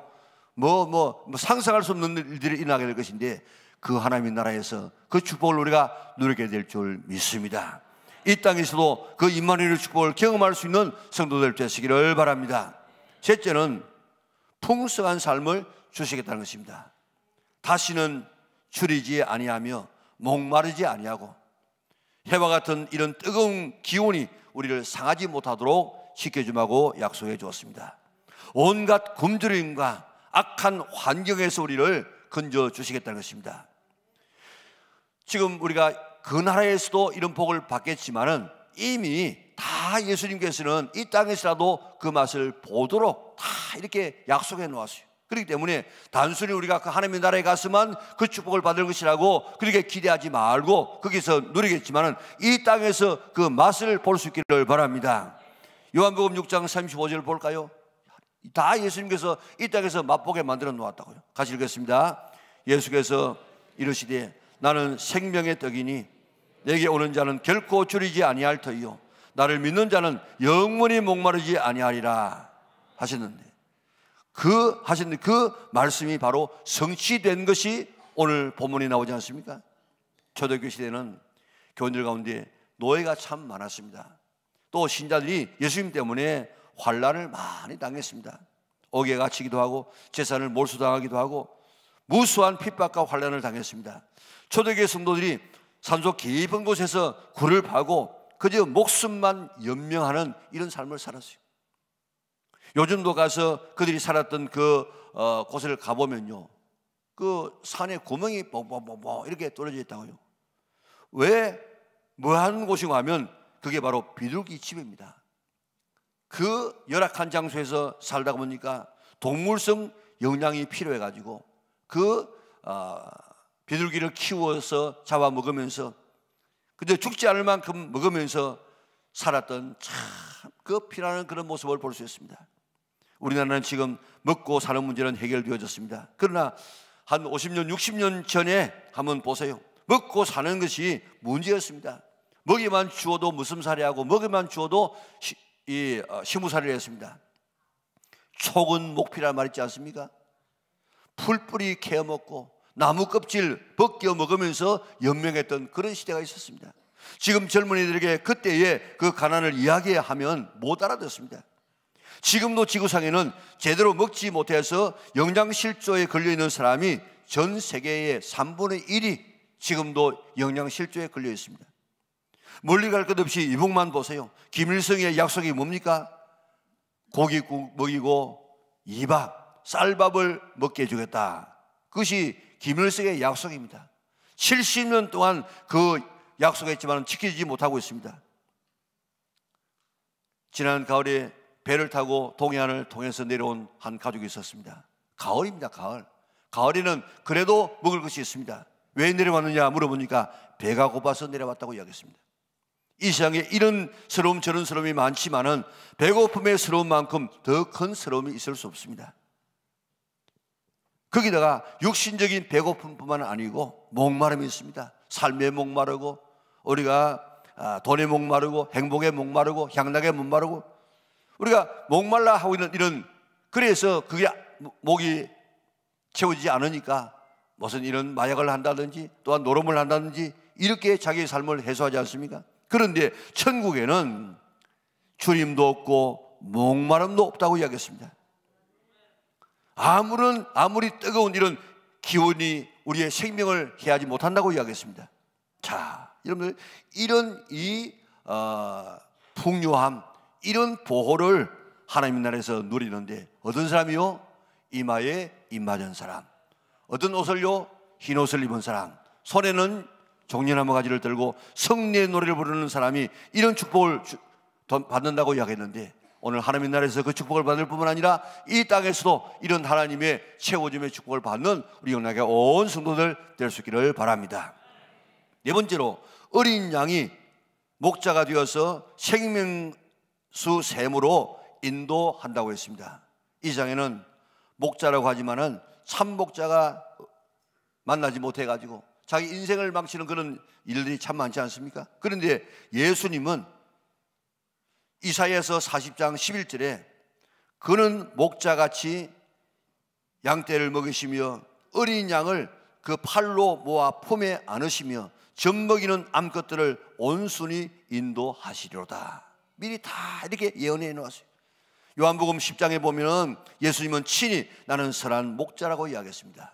상상할 수 없는 일들이 일어나게 될 것인데, 그 하나님의 나라에서 그 축복을 우리가 누리게 될 줄 믿습니다. 이 땅에서도 그 임마누엘의 축복을 경험할 수 있는 성도들 되시기를 바랍니다. 셋째는 풍성한 삶을 주시겠다는 것입니다. 다시는 줄이지 아니하며 목마르지 아니하고 해와 같은 이런 뜨거운 기온이 우리를 상하지 못하도록 지켜주마고 약속해 주었습니다. 온갖 굶주림과 악한 환경에서 우리를 건져 주시겠다는 것입니다. 지금 우리가 그 나라에서도 이런 복을 받겠지만은 이미 다 예수님께서는 이 땅에서라도 그 맛을 보도록 다 이렇게 약속해 놓았어요. 그렇기 때문에 단순히 우리가 그 하나님의 나라에 가서만 그 축복을 받을 것이라고 그렇게 기대하지 말고 거기서 누리겠지만은 이 땅에서 그 맛을 볼 수 있기를 바랍니다. 요한복음 6장 35절 볼까요? 다 예수님께서 이 땅에서 맛보게 만들어 놓았다고요. 같이 읽겠습니다. 예수께서 이르시되 나는 생명의 떡이니 내게 오는 자는 결코 줄이지 아니할 터이요 나를 믿는 자는 영원히 목마르지 아니하리라 하셨는데, 그 말씀이 바로 성취된 것이 오늘 본문에 나오지 않습니까? 초대교회 시대는 교인들 가운데 노예가 참 많았습니다. 또 신자들이 예수님 때문에 환난을 많이 당했습니다. 옥에 갇히기도 하고 재산을 몰수당하기도 하고 무수한 핍박과 환난을 당했습니다. 초대교회 성도들이 산속 깊은 곳에서 굴을 파고 그저 목숨만 연명하는 이런 삶을 살았어요. 요즘도 가서 그들이 살았던 그 곳을 가보면요, 그 산에 구멍이 뻥뻥뻥뻥 이렇게 뚫어져 있다고요. 왜 뭐하는 곳인가 하면 그게 바로 비둘기 집입니다. 그 열악한 장소에서 살다 보니까 동물성 영양이 필요해가지고 그 비둘기를 키워서 잡아먹으면서 근데 죽지 않을 만큼 먹으면서 살았던 참 그 피나는 그런 모습을 볼 수 있습니다. 우리나라는 지금 먹고 사는 문제는 해결되어졌습니다. 그러나 한 50년, 60년 전에 한번 보세요. 먹고 사는 것이 문제였습니다. 먹이만 주어도 무슴살이하고 먹이만 주어도 시무살이를 했습니다. 촉은 목피란 말 있지 않습니까? 풀뿌리 캐어 먹고 나무 껍질 벗겨 먹으면서 연명했던 그런 시대가 있었습니다. 지금 젊은이들에게 그때의 그 가난을 이야기하면 못 알아듣습니다. 지금도 지구상에는 제대로 먹지 못해서 영양실조에 걸려있는 사람이 전 세계의 3분의 1이 지금도 영양실조에 걸려 있습니다. 멀리 갈 것 없이 이북만 보세요. 김일성의 약속이 뭡니까? 고기국 먹이고 이밥, 쌀밥을 먹게 해주겠다. 그것이 김일성의 약속입니다. 70년 동안 그 약속했지만 지키지 못하고 있습니다. 지난 가을에 배를 타고 동해안을 통해서 내려온 한 가족이 있었습니다. 가을입니다. 가을에는 그래도 먹을 것이 있습니다. 왜 내려왔느냐 물어보니까 배가 고파서 내려왔다고 이야기했습니다. 이 세상에 이런 서러움 저런 서러움이 많지만은 배고픔의 서러움 만큼 더 큰 서러움이 있을 수 없습니다. 거기다가 육신적인 배고픔뿐만 아니고 목마름이 있습니다. 삶에 목마르고 우리가 돈에 목마르고 행복에 목마르고 향락에 목마르고 우리가 목말라 하고 있는 이런, 그래서 그게 목이 채워지지 않으니까 무슨 이런 마약을 한다든지 또한 노름을 한다든지 이렇게 자기의 삶을 해소하지 않습니까? 그런데 천국에는 주림도 없고 목마름도 없다고 이야기했습니다. 아무리 뜨거운 이런 기운이 우리의 생명을 해하지 못한다고 이야기했습니다. 자, 여러분들 이런 풍요함, 이런 보호를 하나님 나라에서 누리는데 어떤 사람이요? 이마에 입맞은 사람, 어떤 옷을요 흰 옷을 입은 사람, 손에는 종려나무 가지를 들고 승리의 노래를 부르는 사람이 이런 축복을 받는다고 이야기했는데, 오늘 하나님의 나라에서 그 축복을 받을 뿐만 아니라 이 땅에서도 이런 하나님의 채워줌의 축복을 받는 우리 영락의 온 성도들 될 수 있기를 바랍니다. 네 번째로, 어린 양이 목자가 되어서 생명수 샘으로 인도한다고 했습니다. 이 장에는 목자라고 하지만은 참 목자가 만나지 못해가지고 자기 인생을 망치는 그런 일들이 참 많지 않습니까? 그런데 예수님은 이사야서 40장 11절에 그는 목자같이 양떼를 먹이시며 어린 양을 그 팔로 모아 품에 안으시며 젖먹이는 암컷들을 온순히 인도하시리로다. 미리 다 이렇게 예언해 놓았어요. 요한복음 10장에 보면 예수님은 친히 나는 선한 목자라고 이야기했습니다.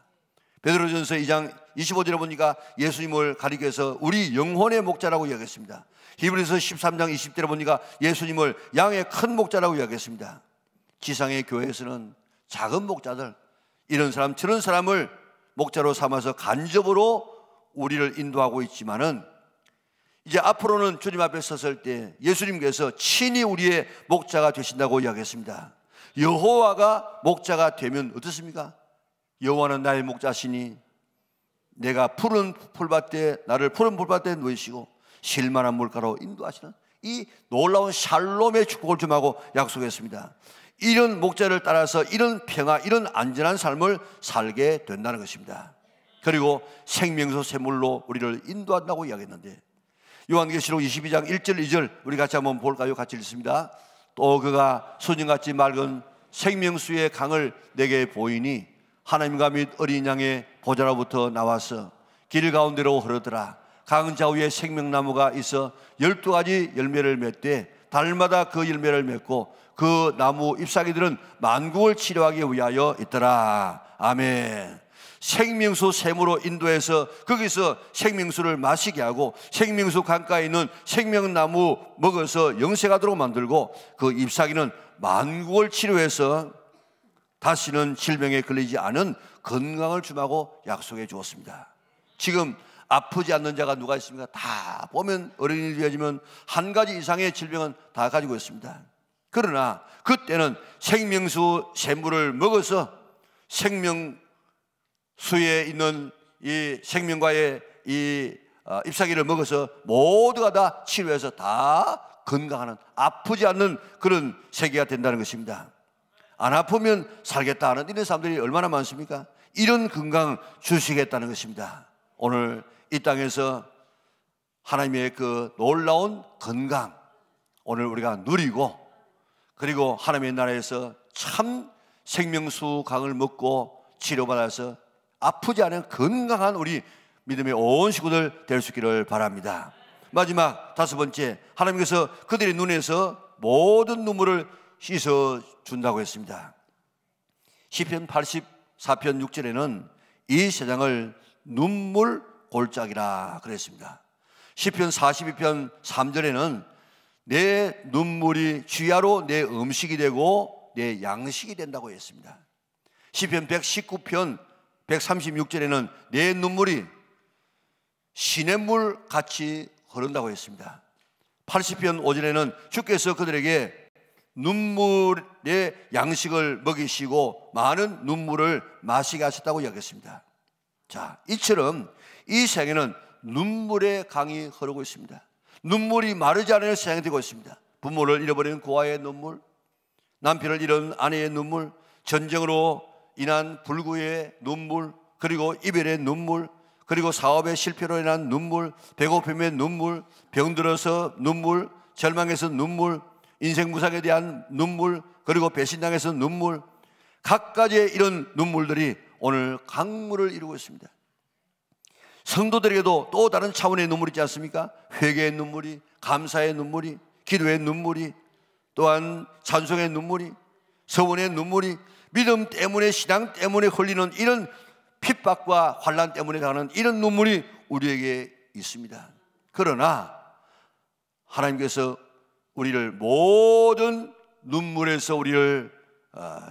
베드로전서 2장 25절에 보니까 예수님을 가리켜서 우리 영혼의 목자라고 이야기했습니다. 히브리서 13장 20절에 보니까 예수님을 양의 큰 목자라고 이야기했습니다. 지상의 교회에서는 작은 목자들, 이런 사람 저런 사람을 목자로 삼아서 간접으로 우리를 인도하고 있지만은, 이제 앞으로는 주님 앞에 섰을 때 예수님께서 친히 우리의 목자가 되신다고 이야기했습니다. 여호와가 목자가 되면 어떻습니까? 여호와는 나의 목자시니 내가 푸른 풀밭에 나를 푸른 풀밭에 누이시고 실만한 물가로 인도하시는 이 놀라운 샬롬의 축복을 주마고 약속했습니다. 이런 목자를 따라서 이런 평화, 이런 안전한 삶을 살게 된다는 것입니다. 그리고 생명수 샘물로 우리를 인도한다고 이야기했는데, 요한계시록 22장 1절 2절 우리 같이 한번 볼까요? 같이 읽습니다. 또 그가 소년같이 맑은 생명수의 강을 내게 보이니 하나님과 및 어린 양의 보좌로부터 나와서 길 가운데로 흐르더라. 강 좌우에 생명나무가 있어 12가지 열매를 맺되 달마다 그 열매를 맺고 그 나무 잎사귀들은 만국을 치료하기 위하여 있더라. 아멘. 생명수 샘으로 인도해서 거기서 생명수를 마시게 하고 생명수 강가에 있는 생명나무 먹어서 영생하도록 만들고 그 잎사귀는 만국을 치료해서 다시는 질병에 걸리지 않은 건강을 주마고 약속해 주었습니다. 지금 아프지 않는 자가 누가 있습니까? 다 보면 어린이 되어지면 한 가지 이상의 질병은 다 가지고 있습니다. 그러나 그때는 생명수 샘물을 먹어서 생명수에 있는 이 생명과의 이 잎사귀를 먹어서 모두가 다 치료해서 다 건강하는, 아프지 않는 그런 세계가 된다는 것입니다. 안 아프면 살겠다 하는 이런 사람들이 얼마나 많습니까? 이런 건강 주시겠다는 것입니다. 오늘 이 땅에서 하나님의 그 놀라운 건강 오늘 우리가 누리고, 그리고 하나님의 나라에서 참 생명수 강을 먹고 치료받아서 아프지 않은 건강한 우리 믿음의 온 식구들 될 수 있기를 바랍니다. 마지막 다섯 번째, 하나님께서 그들의 눈에서 모든 눈물을 씻어 준다고 했습니다. 시편 84편 6절에는 이 세상을 눈물 골짜기라 그랬습니다. 시편 42편 3절에는 내 눈물이 주야로 내 음식이 되고 내 양식이 된다고 했습니다. 시편 119편 136절에는 내 눈물이 시냇물 같이 흐른다고 했습니다. 80편 5절에는 주께서 그들에게 눈물의 양식을 먹이시고 많은 눈물을 마시게 하셨다고 이야기했습니다. 자, 이처럼 이 세상에는 눈물의 강이 흐르고 있습니다. 눈물이 마르지 않는 세상이 되고 있습니다. 부모를 잃어버린 고아의 눈물, 남편을 잃은 아내의 눈물, 전쟁으로 인한 불구의 눈물, 그리고 이별의 눈물, 그리고 사업의 실패로 인한 눈물, 배고픔의 눈물, 병들어서 눈물, 절망에서 눈물, 인생 무상에 대한 눈물, 그리고 배신당해서 눈물, 각가지의 이런 눈물들이 오늘 강물을 이루고 있습니다. 성도들에게도 또 다른 차원의 눈물이 있지 않습니까? 회개의 눈물이, 감사의 눈물이, 기도의 눈물이, 또한 찬송의 눈물이, 서원의 눈물이, 믿음 때문에, 신앙 때문에 흘리는 이런 핍박과 환난 때문에 가는 이런 눈물이 우리에게 있습니다. 그러나 하나님께서 우리를 모든 눈물에서 우리를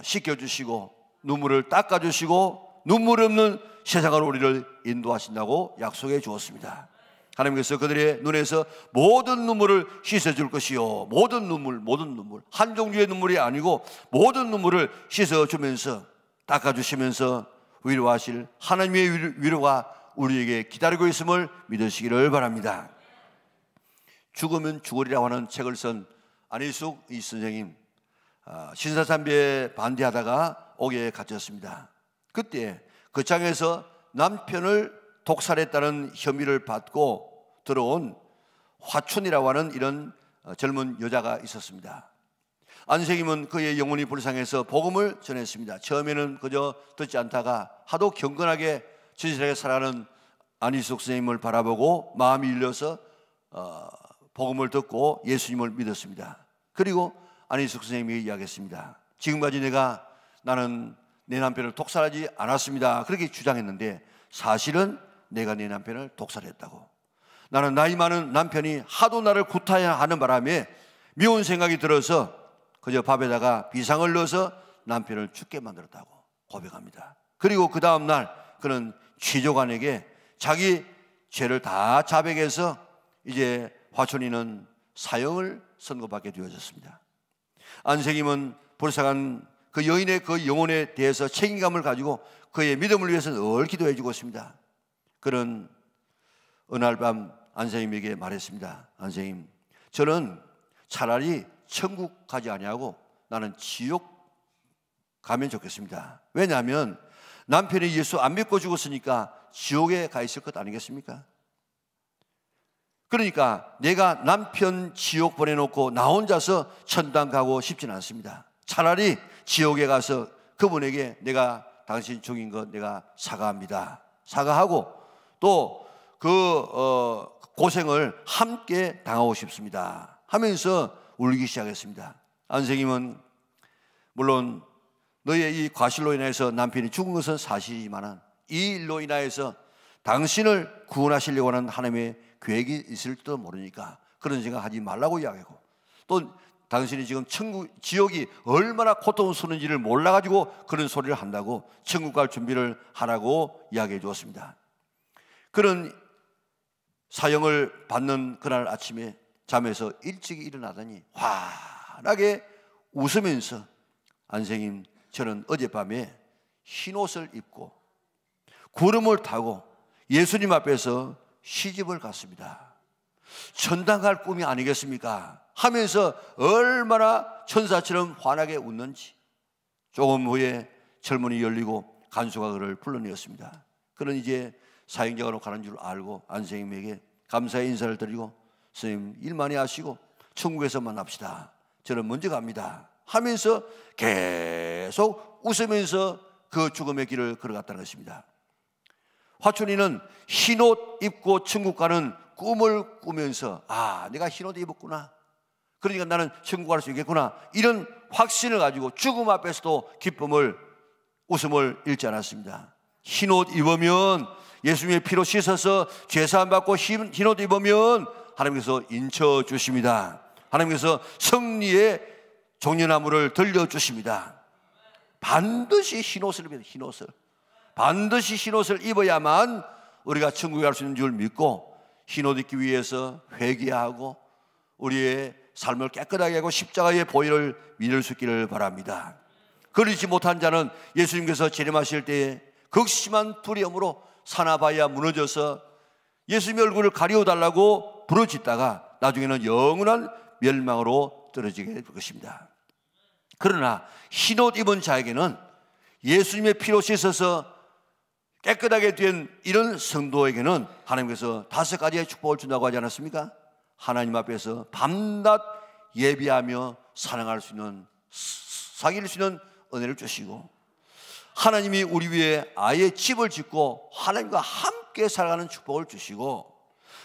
씻겨주시고 눈물을 닦아주시고 눈물 없는 세상으로 우리를 인도하신다고 약속해 주었습니다. 하나님께서 그들의 눈에서 모든 눈물을 씻어줄 것이요, 모든 눈물, 한 종류의 눈물이 아니고 모든 눈물을 씻어주면서 닦아주시면서 위로하실 하나님의 위로가 우리에게 기다리고 있음을 믿으시기를 바랍니다. 죽으면 죽으리라고 하는 책을 쓴 안희숙 이 선생님, 신사참배에 반대하다가 옥에 갇혔습니다. 그때 그 장에서 남편을 독살했다는 혐의를 받고 들어온 화춘이라고 하는 이런 젊은 여자가 있었습니다. 안 선생님은 그의 영혼이 불쌍해서 복음을 전했습니다. 처음에는 그저 듣지 않다가 하도 경건하게 진실하게 살아가는 안희숙 선생님을 바라보고 마음이 열려서 복음을 듣고 예수님을 믿었습니다. 그리고 안희숙 선생님이 이야기했습니다. 지금까지 나는 내 남편을 독살하지 않았습니다. 그렇게 주장했는데 사실은 내가 내 남편을 독살했다고. 나는 나이 많은 남편이 하도 나를 구타해야 하는 바람에 미운 생각이 들어서 그저 밥에다가 비상을 넣어서 남편을 죽게 만들었다고 고백합니다. 그리고 그 다음 날 그는 취조관에게 자기 죄를 다 자백해서 이제 화춘이는 사형을 선고받게 되어졌습니다. 안 선생님은 불쌍한 그 여인의 그 영혼에 대해서 책임감을 가지고 그의 믿음을 위해서 늘 기도해 주고 있습니다. 그는 어느 날 밤 안 선생님에게 말했습니다. 안 선생님, 저는 차라리 천국 가지 아니하고 나는 지옥 가면 좋겠습니다. 왜냐하면 남편이 예수 안 믿고 죽었으니까 지옥에 가 있을 것 아니겠습니까? 그러니까 내가 남편 지옥 보내놓고 나 혼자서 천당 가고 싶지는 않습니다. 차라리 지옥에 가서 그분에게 내가 당신 죽인 것 내가 사과합니다. 사과하고 또 그 고생을 함께 당하고 싶습니다 하면서 울기 시작했습니다. 안 선생님은 물론 너의 이 과실로 인해서 남편이 죽은 것은 사실이지만 이 일로 인하여서 당신을 구원하시려고 하는 하나님의 계획이 있을지도 모르니까 그런 생각 하지 말라고 이야기하고, 또 당신이 지금 지옥이 얼마나 고통스러운지를 몰라가지고 그런 소리를 한다고 천국 갈 준비를 하라고 이야기해 주었습니다. 그런 사형을 받는 그날 아침에 잠에서 일찍 일어나더니 환하게 웃으면서 안 선생님, 저는 어젯밤에 흰옷을 입고 구름을 타고 예수님 앞에서 시집을 갔습니다. 천당 갈 꿈이 아니겠습니까? 하면서 얼마나 천사처럼 환하게 웃는지. 조금 후에 철문이 열리고 간수가 그를 불러내었습니다. 그는 이제 사형장으로 가는 줄 알고 안 선생님에게 감사의 인사를 드리고, 선생님 일 많이 하시고 천국에서 만납시다, 저는 먼저 갑니다 하면서 계속 웃으면서 그 죽음의 길을 걸어갔다는 것입니다. 화춘이는 흰옷 입고 천국 가는 꿈을 꾸면서 내가 흰옷 입었구나, 그러니까 나는 천국 갈 수 있겠구나, 이런 확신을 가지고 죽음 앞에서도 기쁨을, 웃음을 잃지 않았습니다. 흰옷 입으면, 예수님의 피로 씻어서 죄사함 받고 흰옷 입으면 하나님께서 인쳐 주십니다. 하나님께서 승리의 종려나무를 들려주십니다. 반드시 흰옷을 입어야 돼요. 흰옷을 반드시 흰옷을 입어야만 우리가 천국에 갈 수 있는 줄 믿고, 흰옷 입기 위해서 회개하고 우리의 삶을 깨끗하게 하고 십자가의 보혈을 믿을 수 있기를 바랍니다. 그러지 못한 자는 예수님께서 재림하실 때에 극심한 두려움으로 사나바야 무너져서 예수님의 얼굴을 가리워달라고 부르짖다가 나중에는 영원한 멸망으로 떨어지게 될 것입니다. 그러나 흰옷 입은 자에게는, 예수님의 피로 씻어서 깨끗하게 된 이런 성도에게는 하나님께서 5가지의 축복을 준다고 하지 않았습니까? 하나님 앞에서 밤낮 예비하며 사랑할 수 있는, 사귈 수 있는 은혜를 주시고, 하나님이 우리 위에 아예 집을 짓고 하나님과 함께 살아가는 축복을 주시고,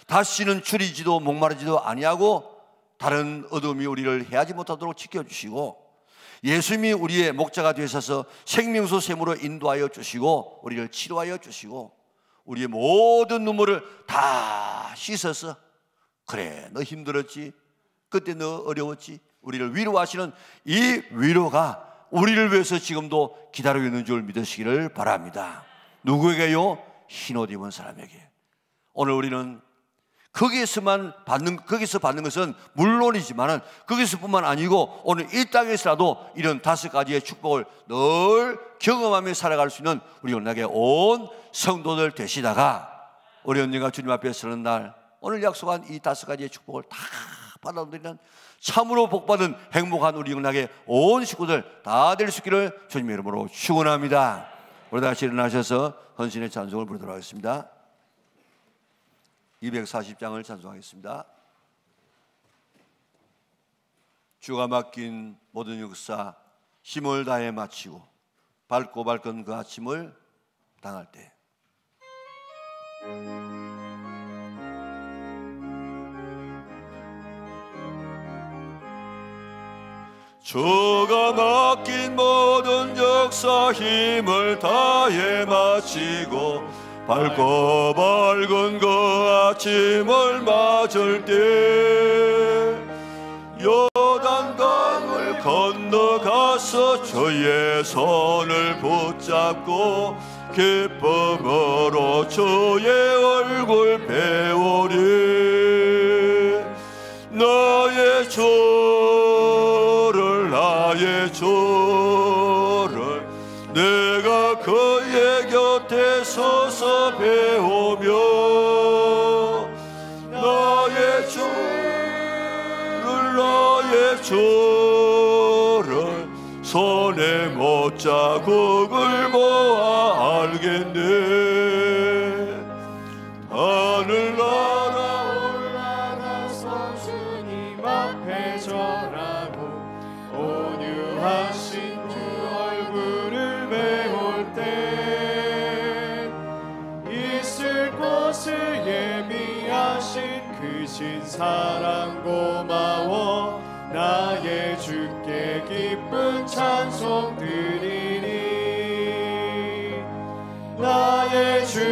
다시는 줄이지도 목마르지도 아니하고 다른 어둠이 우리를 해하지 못하도록 지켜주시고, 예수님이 우리의 목자가 되셔서 생명수 샘으로 인도하여 주시고 우리를 치료하여 주시고, 우리의 모든 눈물을 다 씻어서, 그래 너 힘들었지, 그때 너 어려웠지, 우리를 위로하시는 이 위로가 우리를 위해서 지금도 기다리고 있는 줄 믿으시기를 바랍니다. 누구에게요? 흰옷 입은 사람에게. 오늘 우리는 거기서 받는 것은 물론이지만 거기서뿐만 아니고 오늘 이 땅에서라도 이런 5가지의 축복을 늘 경험하며 살아갈 수 있는 우리 오늘에게 온 성도들 되시다가 우리 언젠가 주님 앞에 서는 날 오늘 약속한 이 5가지의 축복을 다 받아들이는 참으로 복받은 행복한 우리 영락의 온 식구들 다 될 수 있기를 주님의 이름으로 축원합니다. 우리 다시 일어나셔서 헌신의 찬송을 부르도록 하겠습니다. 240장을 찬송하겠습니다. 주가 맡긴 모든 역사 힘을 다해 마치고 밝고 밝은 그 아침을 당할 때 주가 맡긴 모든 역사 힘을 다해 마치고 밝고 밝은 그 아침을 맞을 때 요단강을 건너가서 주의 손을 붙잡고 기쁨으로 주의 얼굴 배우리. 나의 주를 나의 주를 내가 그의 곁에 서서 배우며 나의 주를 손에 못자국을 모아 알겠네. 하늘나라 올라가서 주님 앞에 절하고 온유하신 주 얼굴을 배울 때 있을 곳을 예비하신 그 신사랑 고마워 나의 주께 기쁜 찬송 드리리. 나의 주를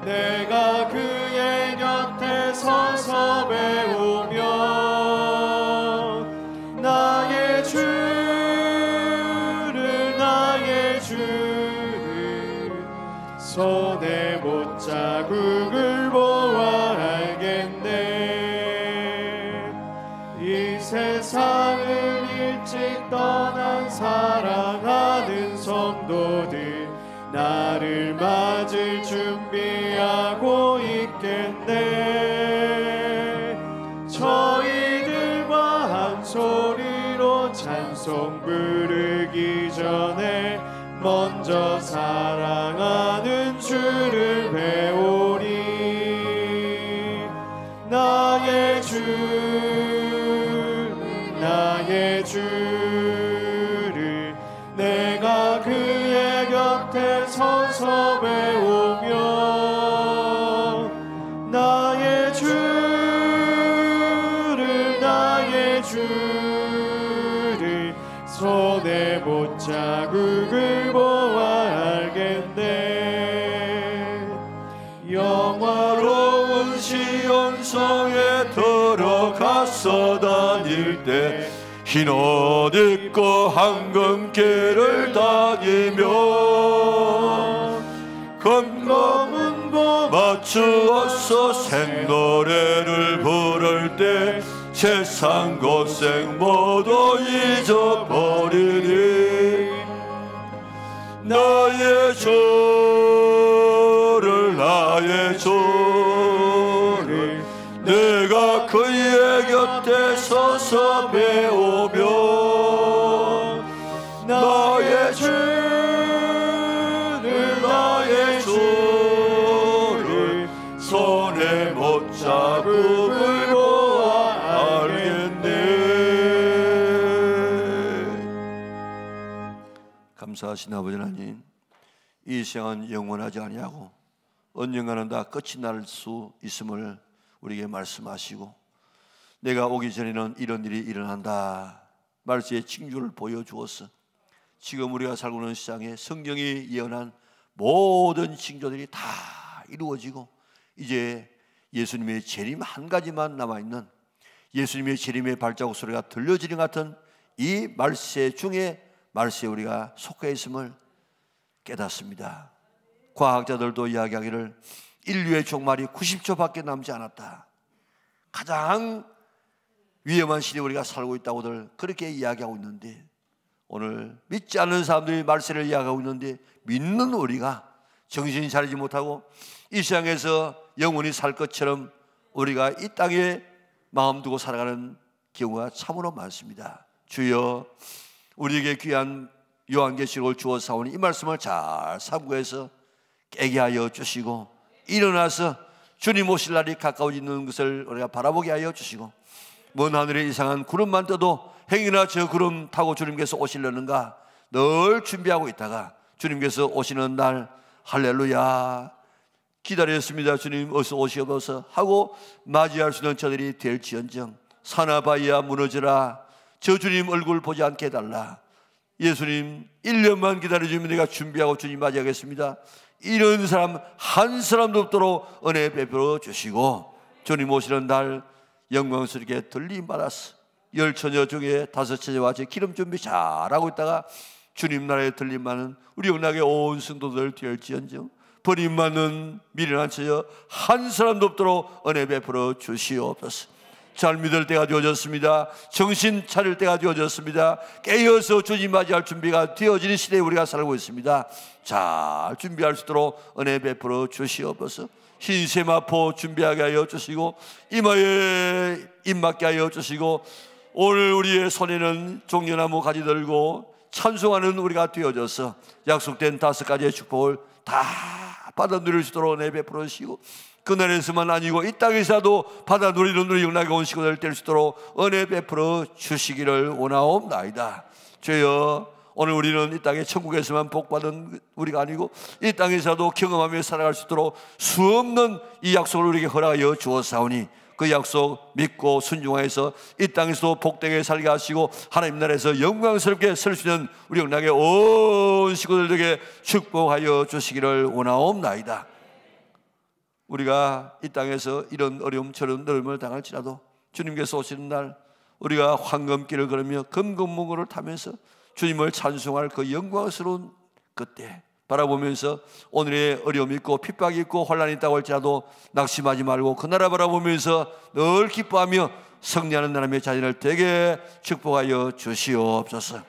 내가 그의 곁에 서서 배우며 나의 주를 손에 못자국을 보아 알겠네. 이 세상을 일찍 떠난 사랑하는 성도들 나를 맞을 준비하고 있겠네. 저희들과 한 소리로 찬송 부르기 전에 먼저 사랑하는 주를 배우리. 나의 주를 내가 그의 곁에 서서 배우며 나의 주를 손에 못자국을 보아 알겠네. 영화로운 시온성에 들어가서 다닐 때 흰옷 입고 황금길을 다니며 검검은고 맞추어서 생노래를 부를 때 세상 고생 모두 잊어버리리. 나의 주를 내가 그의 곁에 서서 배우며 나의 주를 손에 못자국을 보아 알겠네. 감사하신 아버지 하나님, 이 생은 영원하지 아니하고 언젠가는 다 끝이 날 수 있음을 우리에게 말씀하시고 내가 오기 전에는 이런 일이 일어난다 말씀의 징조를 보여주었어. 지금 우리가 살고 있는 세상에 성경이 예언한 모든 징조들이 다 이루어지고 이제 예수님의 재림 한 가지만 남아있는 예수님의 재림의 발자국 소리가 들려지는 것 같은 이 말세 중에 말세에 우리가 속해 있음을 깨닫습니다. 과학자들도 이야기하기를 인류의 종말이 90초밖에 남지 않았다. 가장 위험한 시대에 우리가 살고 있다고들 그렇게 이야기하고 있는데, 오늘 믿지 않는 사람들이 말세를 이야기하고 있는데 믿는 우리가 정신이 차리지 못하고 이 세상에서 영원히 살 것처럼 우리가 이 땅에 마음 두고 살아가는 경우가 참으로 많습니다. 주여, 우리에게 귀한 요한계시록을 주어 사오니 이 말씀을 잘 삼고해서 깨게 하여 주시고, 일어나서 주님 오실 날이 가까워지는 것을 우리가 바라보게 하여 주시고, 먼 하늘에 이상한 구름만 떠도 행여나 저 구름 타고 주님께서 오시려는가 늘 준비하고 있다가 주님께서 오시는 날 할렐루야 기다렸습니다, 주님 어서 오시옵소서 하고 맞이할 수 있는 저들이 될지언정 사나바이야 무너져라, 저 주님 얼굴 보지 않게 해달라, 예수님 1년만 기다려주면 내가 준비하고 주님 맞이하겠습니다, 이런 사람 한 사람도 없도록 은혜 베풀어 주시고, 주님 오시는 날 영광스럽게 들림받았어. 10처녀 중에 5처녀와 제 기름 준비 잘하고 있다가 주님 나라에 들림받는 우리 영락의 온 성도들 될지언정 버림받는 미련한 처녀 한 사람도 없도록 은혜 베풀어 주시옵소서. 잘 믿을 때가 되어졌습니다. 정신 차릴 때가 되어졌습니다. 깨어서 주님 맞이할 준비가 되어지는 시대에 우리가 살고 있습니다. 잘 준비할 수 있도록 은혜 베풀어 주시옵소서. 흰 세마포 준비하게 하여 주시고 이마에 입맞게 하여 주시고, 오늘 우리의 손에는 종려나무 가지 들고 찬송하는 우리가 되어져서 약속된 5가지의 축복을 다 받아 누릴 수 있도록 은혜 베풀어 주시고, 그날에서만 아니고 이 땅에서도 받아 누리는 우리 영락의 온 식구들 될 수 있도록 은혜 베풀어 주시기를 원하옵나이다. 주여, 오늘 우리는 이 땅에 천국에서만 복받은 우리가 아니고 이 땅에서도 경험하며 살아갈 수 있도록 수없는 이 약속을 우리에게 허락하여 주었사오니 그 약속 믿고 순종하여서 이 땅에서도 복되게 살게 하시고 하나님 나라에서 영광스럽게 설 수 있는 우리 영락의 온 식구들에게 축복하여 주시기를 원하옵나이다. 우리가 이 땅에서 이런 어려움 저런 어려움을 당할지라도 주님께서 오시는 날 우리가 황금길을 걸으며 금금문고를 타면서 주님을 찬송할 그 영광스러운 그때 바라보면서 오늘의 어려움이 있고 핍박이 있고 혼란이 있다고 할지라도 낙심하지 말고 그 나라 바라보면서 늘 기뻐하며 승리하는 나라의 자녀를 되게 축복하여 주시옵소서.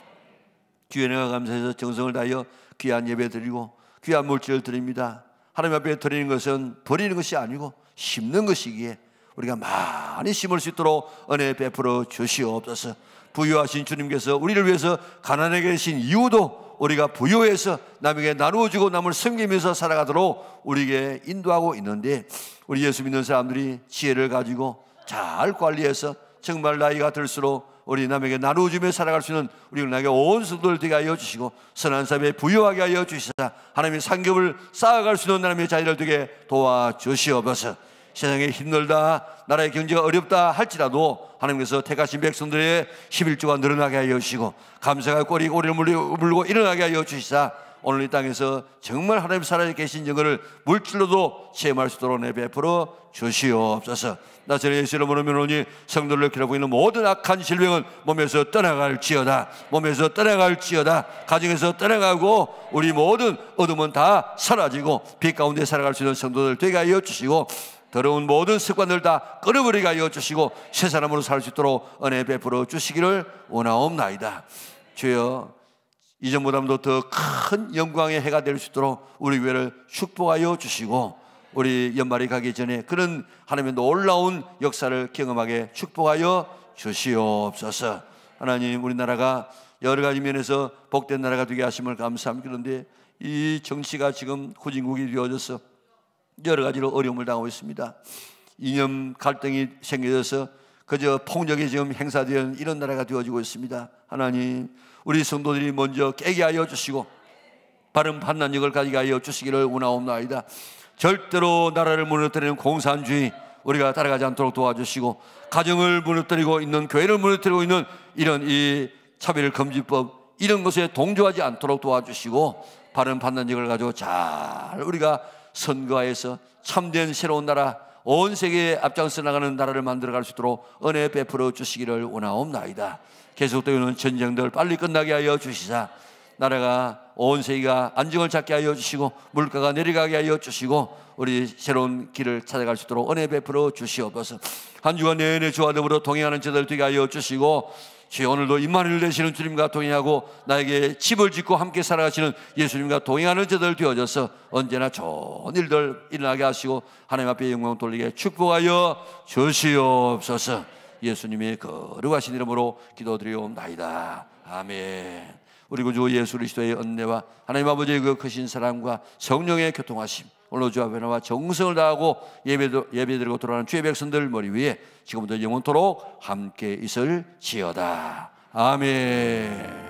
주의 은혜가 감사해서 정성을 다하여 귀한 예배 드리고 귀한 물질을 드립니다. 하나님 앞에 드리는 것은 버리는 것이 아니고 심는 것이기에 우리가 많이 심을 수 있도록 은혜 베풀어 주시옵소서. 부유하신 주님께서 우리를 위해서 가난하게 계신 이유도 우리가 부유해서 남에게 나누어주고 남을 섬기면서 살아가도록 우리에게 인도하고 있는데, 우리 예수 믿는 사람들이 지혜를 가지고 잘 관리해서 정말 나이가 들수록 우리 남에게 나누어주며 살아갈 수 있는 우리 나에게 온 성도들 되게 하여 주시고 선한 삶에 부유하게 하여 주시사 하나님의 상급을 쌓아갈 수 있는 하나님의 자녀를 되게 도와주시옵소서. 세상에 힘들다, 나라의 경제가 어렵다 할지라도 하나님께서 택하신 백성들의 11조가 늘어나게 하여 주시고 감사가 꼬리 꼬리를 물고 일어나게 하여 주시사 오늘 이 땅에서 정말 하나님 살아계신 영광을 물질로도 체험할 수 있도록 베풀어 주시옵소서. 나사렛 예수 이름으로 명하노니 성도를 괴롭히고 있는 모든 악한 질병은 몸에서 떠나갈지어다. 몸에서 떠나갈지어다. 가정에서 떠나가고 우리 모든 어둠은 다 사라지고 빛 가운데 살아갈 수 있는 성도들 되게 하여 주시고 더러운 모든 습관들 다 끊어버리게 하여 주시고 새 사람으로 살 수 있도록 은혜 베풀어 주시기를 원하옵나이다. 주여, 이전보다도 더 큰 영광의 해가 될 수 있도록 우리 교회를 축복하여 주시고 우리 연말이 가기 전에 그런 하나님의 놀라운 역사를 경험하게 축복하여 주시옵소서. 하나님, 우리나라가 여러 가지 면에서 복된 나라가 되게 하심을 감사합니다. 그런데 이 정치가 지금 후진국이 되어져서 여러 가지로 어려움을 당하고 있습니다. 이념 갈등이 생겨져서 그저 폭력이 지금 행사되는 이런 나라가 되어지고 있습니다. 하나님, 우리 성도들이 먼저 깨게 하여 주시고 바른 판단력을 가지게 하여 주시기를 원하옵나이다. 절대로 나라를 무너뜨리는 공산주의 우리가 따라가지 않도록 도와주시고 가정을 무너뜨리고 있는, 교회를 무너뜨리고 있는 이런 이 차별금지법 이런 것에 동조하지 않도록 도와주시고 바른 판단력을 가지고 잘 우리가 선거하여서 참된 새로운 나라, 온 세계에 앞장서 나가는 나라를 만들어갈 수 있도록 은혜 베풀어 주시기를 원하옵나이다. 계속되는 전쟁들 빨리 끝나게 하여 주시사 나라가 온 세계가 안정을 찾게 하여 주시고 물가가 내려가게 하여 주시고 우리 새로운 길을 찾아갈 수 있도록 은혜 베풀어 주시옵소서. 한 주간 내내 주와 더불어 동행하는 저들 되게 하여 주시고 주여 오늘도 임마누엘 되시는 주님과 동행하고 나에게 집을 짓고 함께 살아가시는 예수님과 동행하는 저들 되어져서 언제나 좋은 일들 일어나게 하시고 하나님 앞에 영광 돌리게 축복하여 주시옵소서. 예수님의 거룩하신 이름으로 기도드리옵나이다. 아멘. 우리 구주 예수 그리스도의 은혜와 하나님 아버지의 그 크신 사랑과 성령의 교통하심 오늘 주 앞에 나와 정성을 다하고 예배드리고 돌아가는 주의 백성들 머리 위에 지금부터 영원토록 함께 있을지어다. 아멘.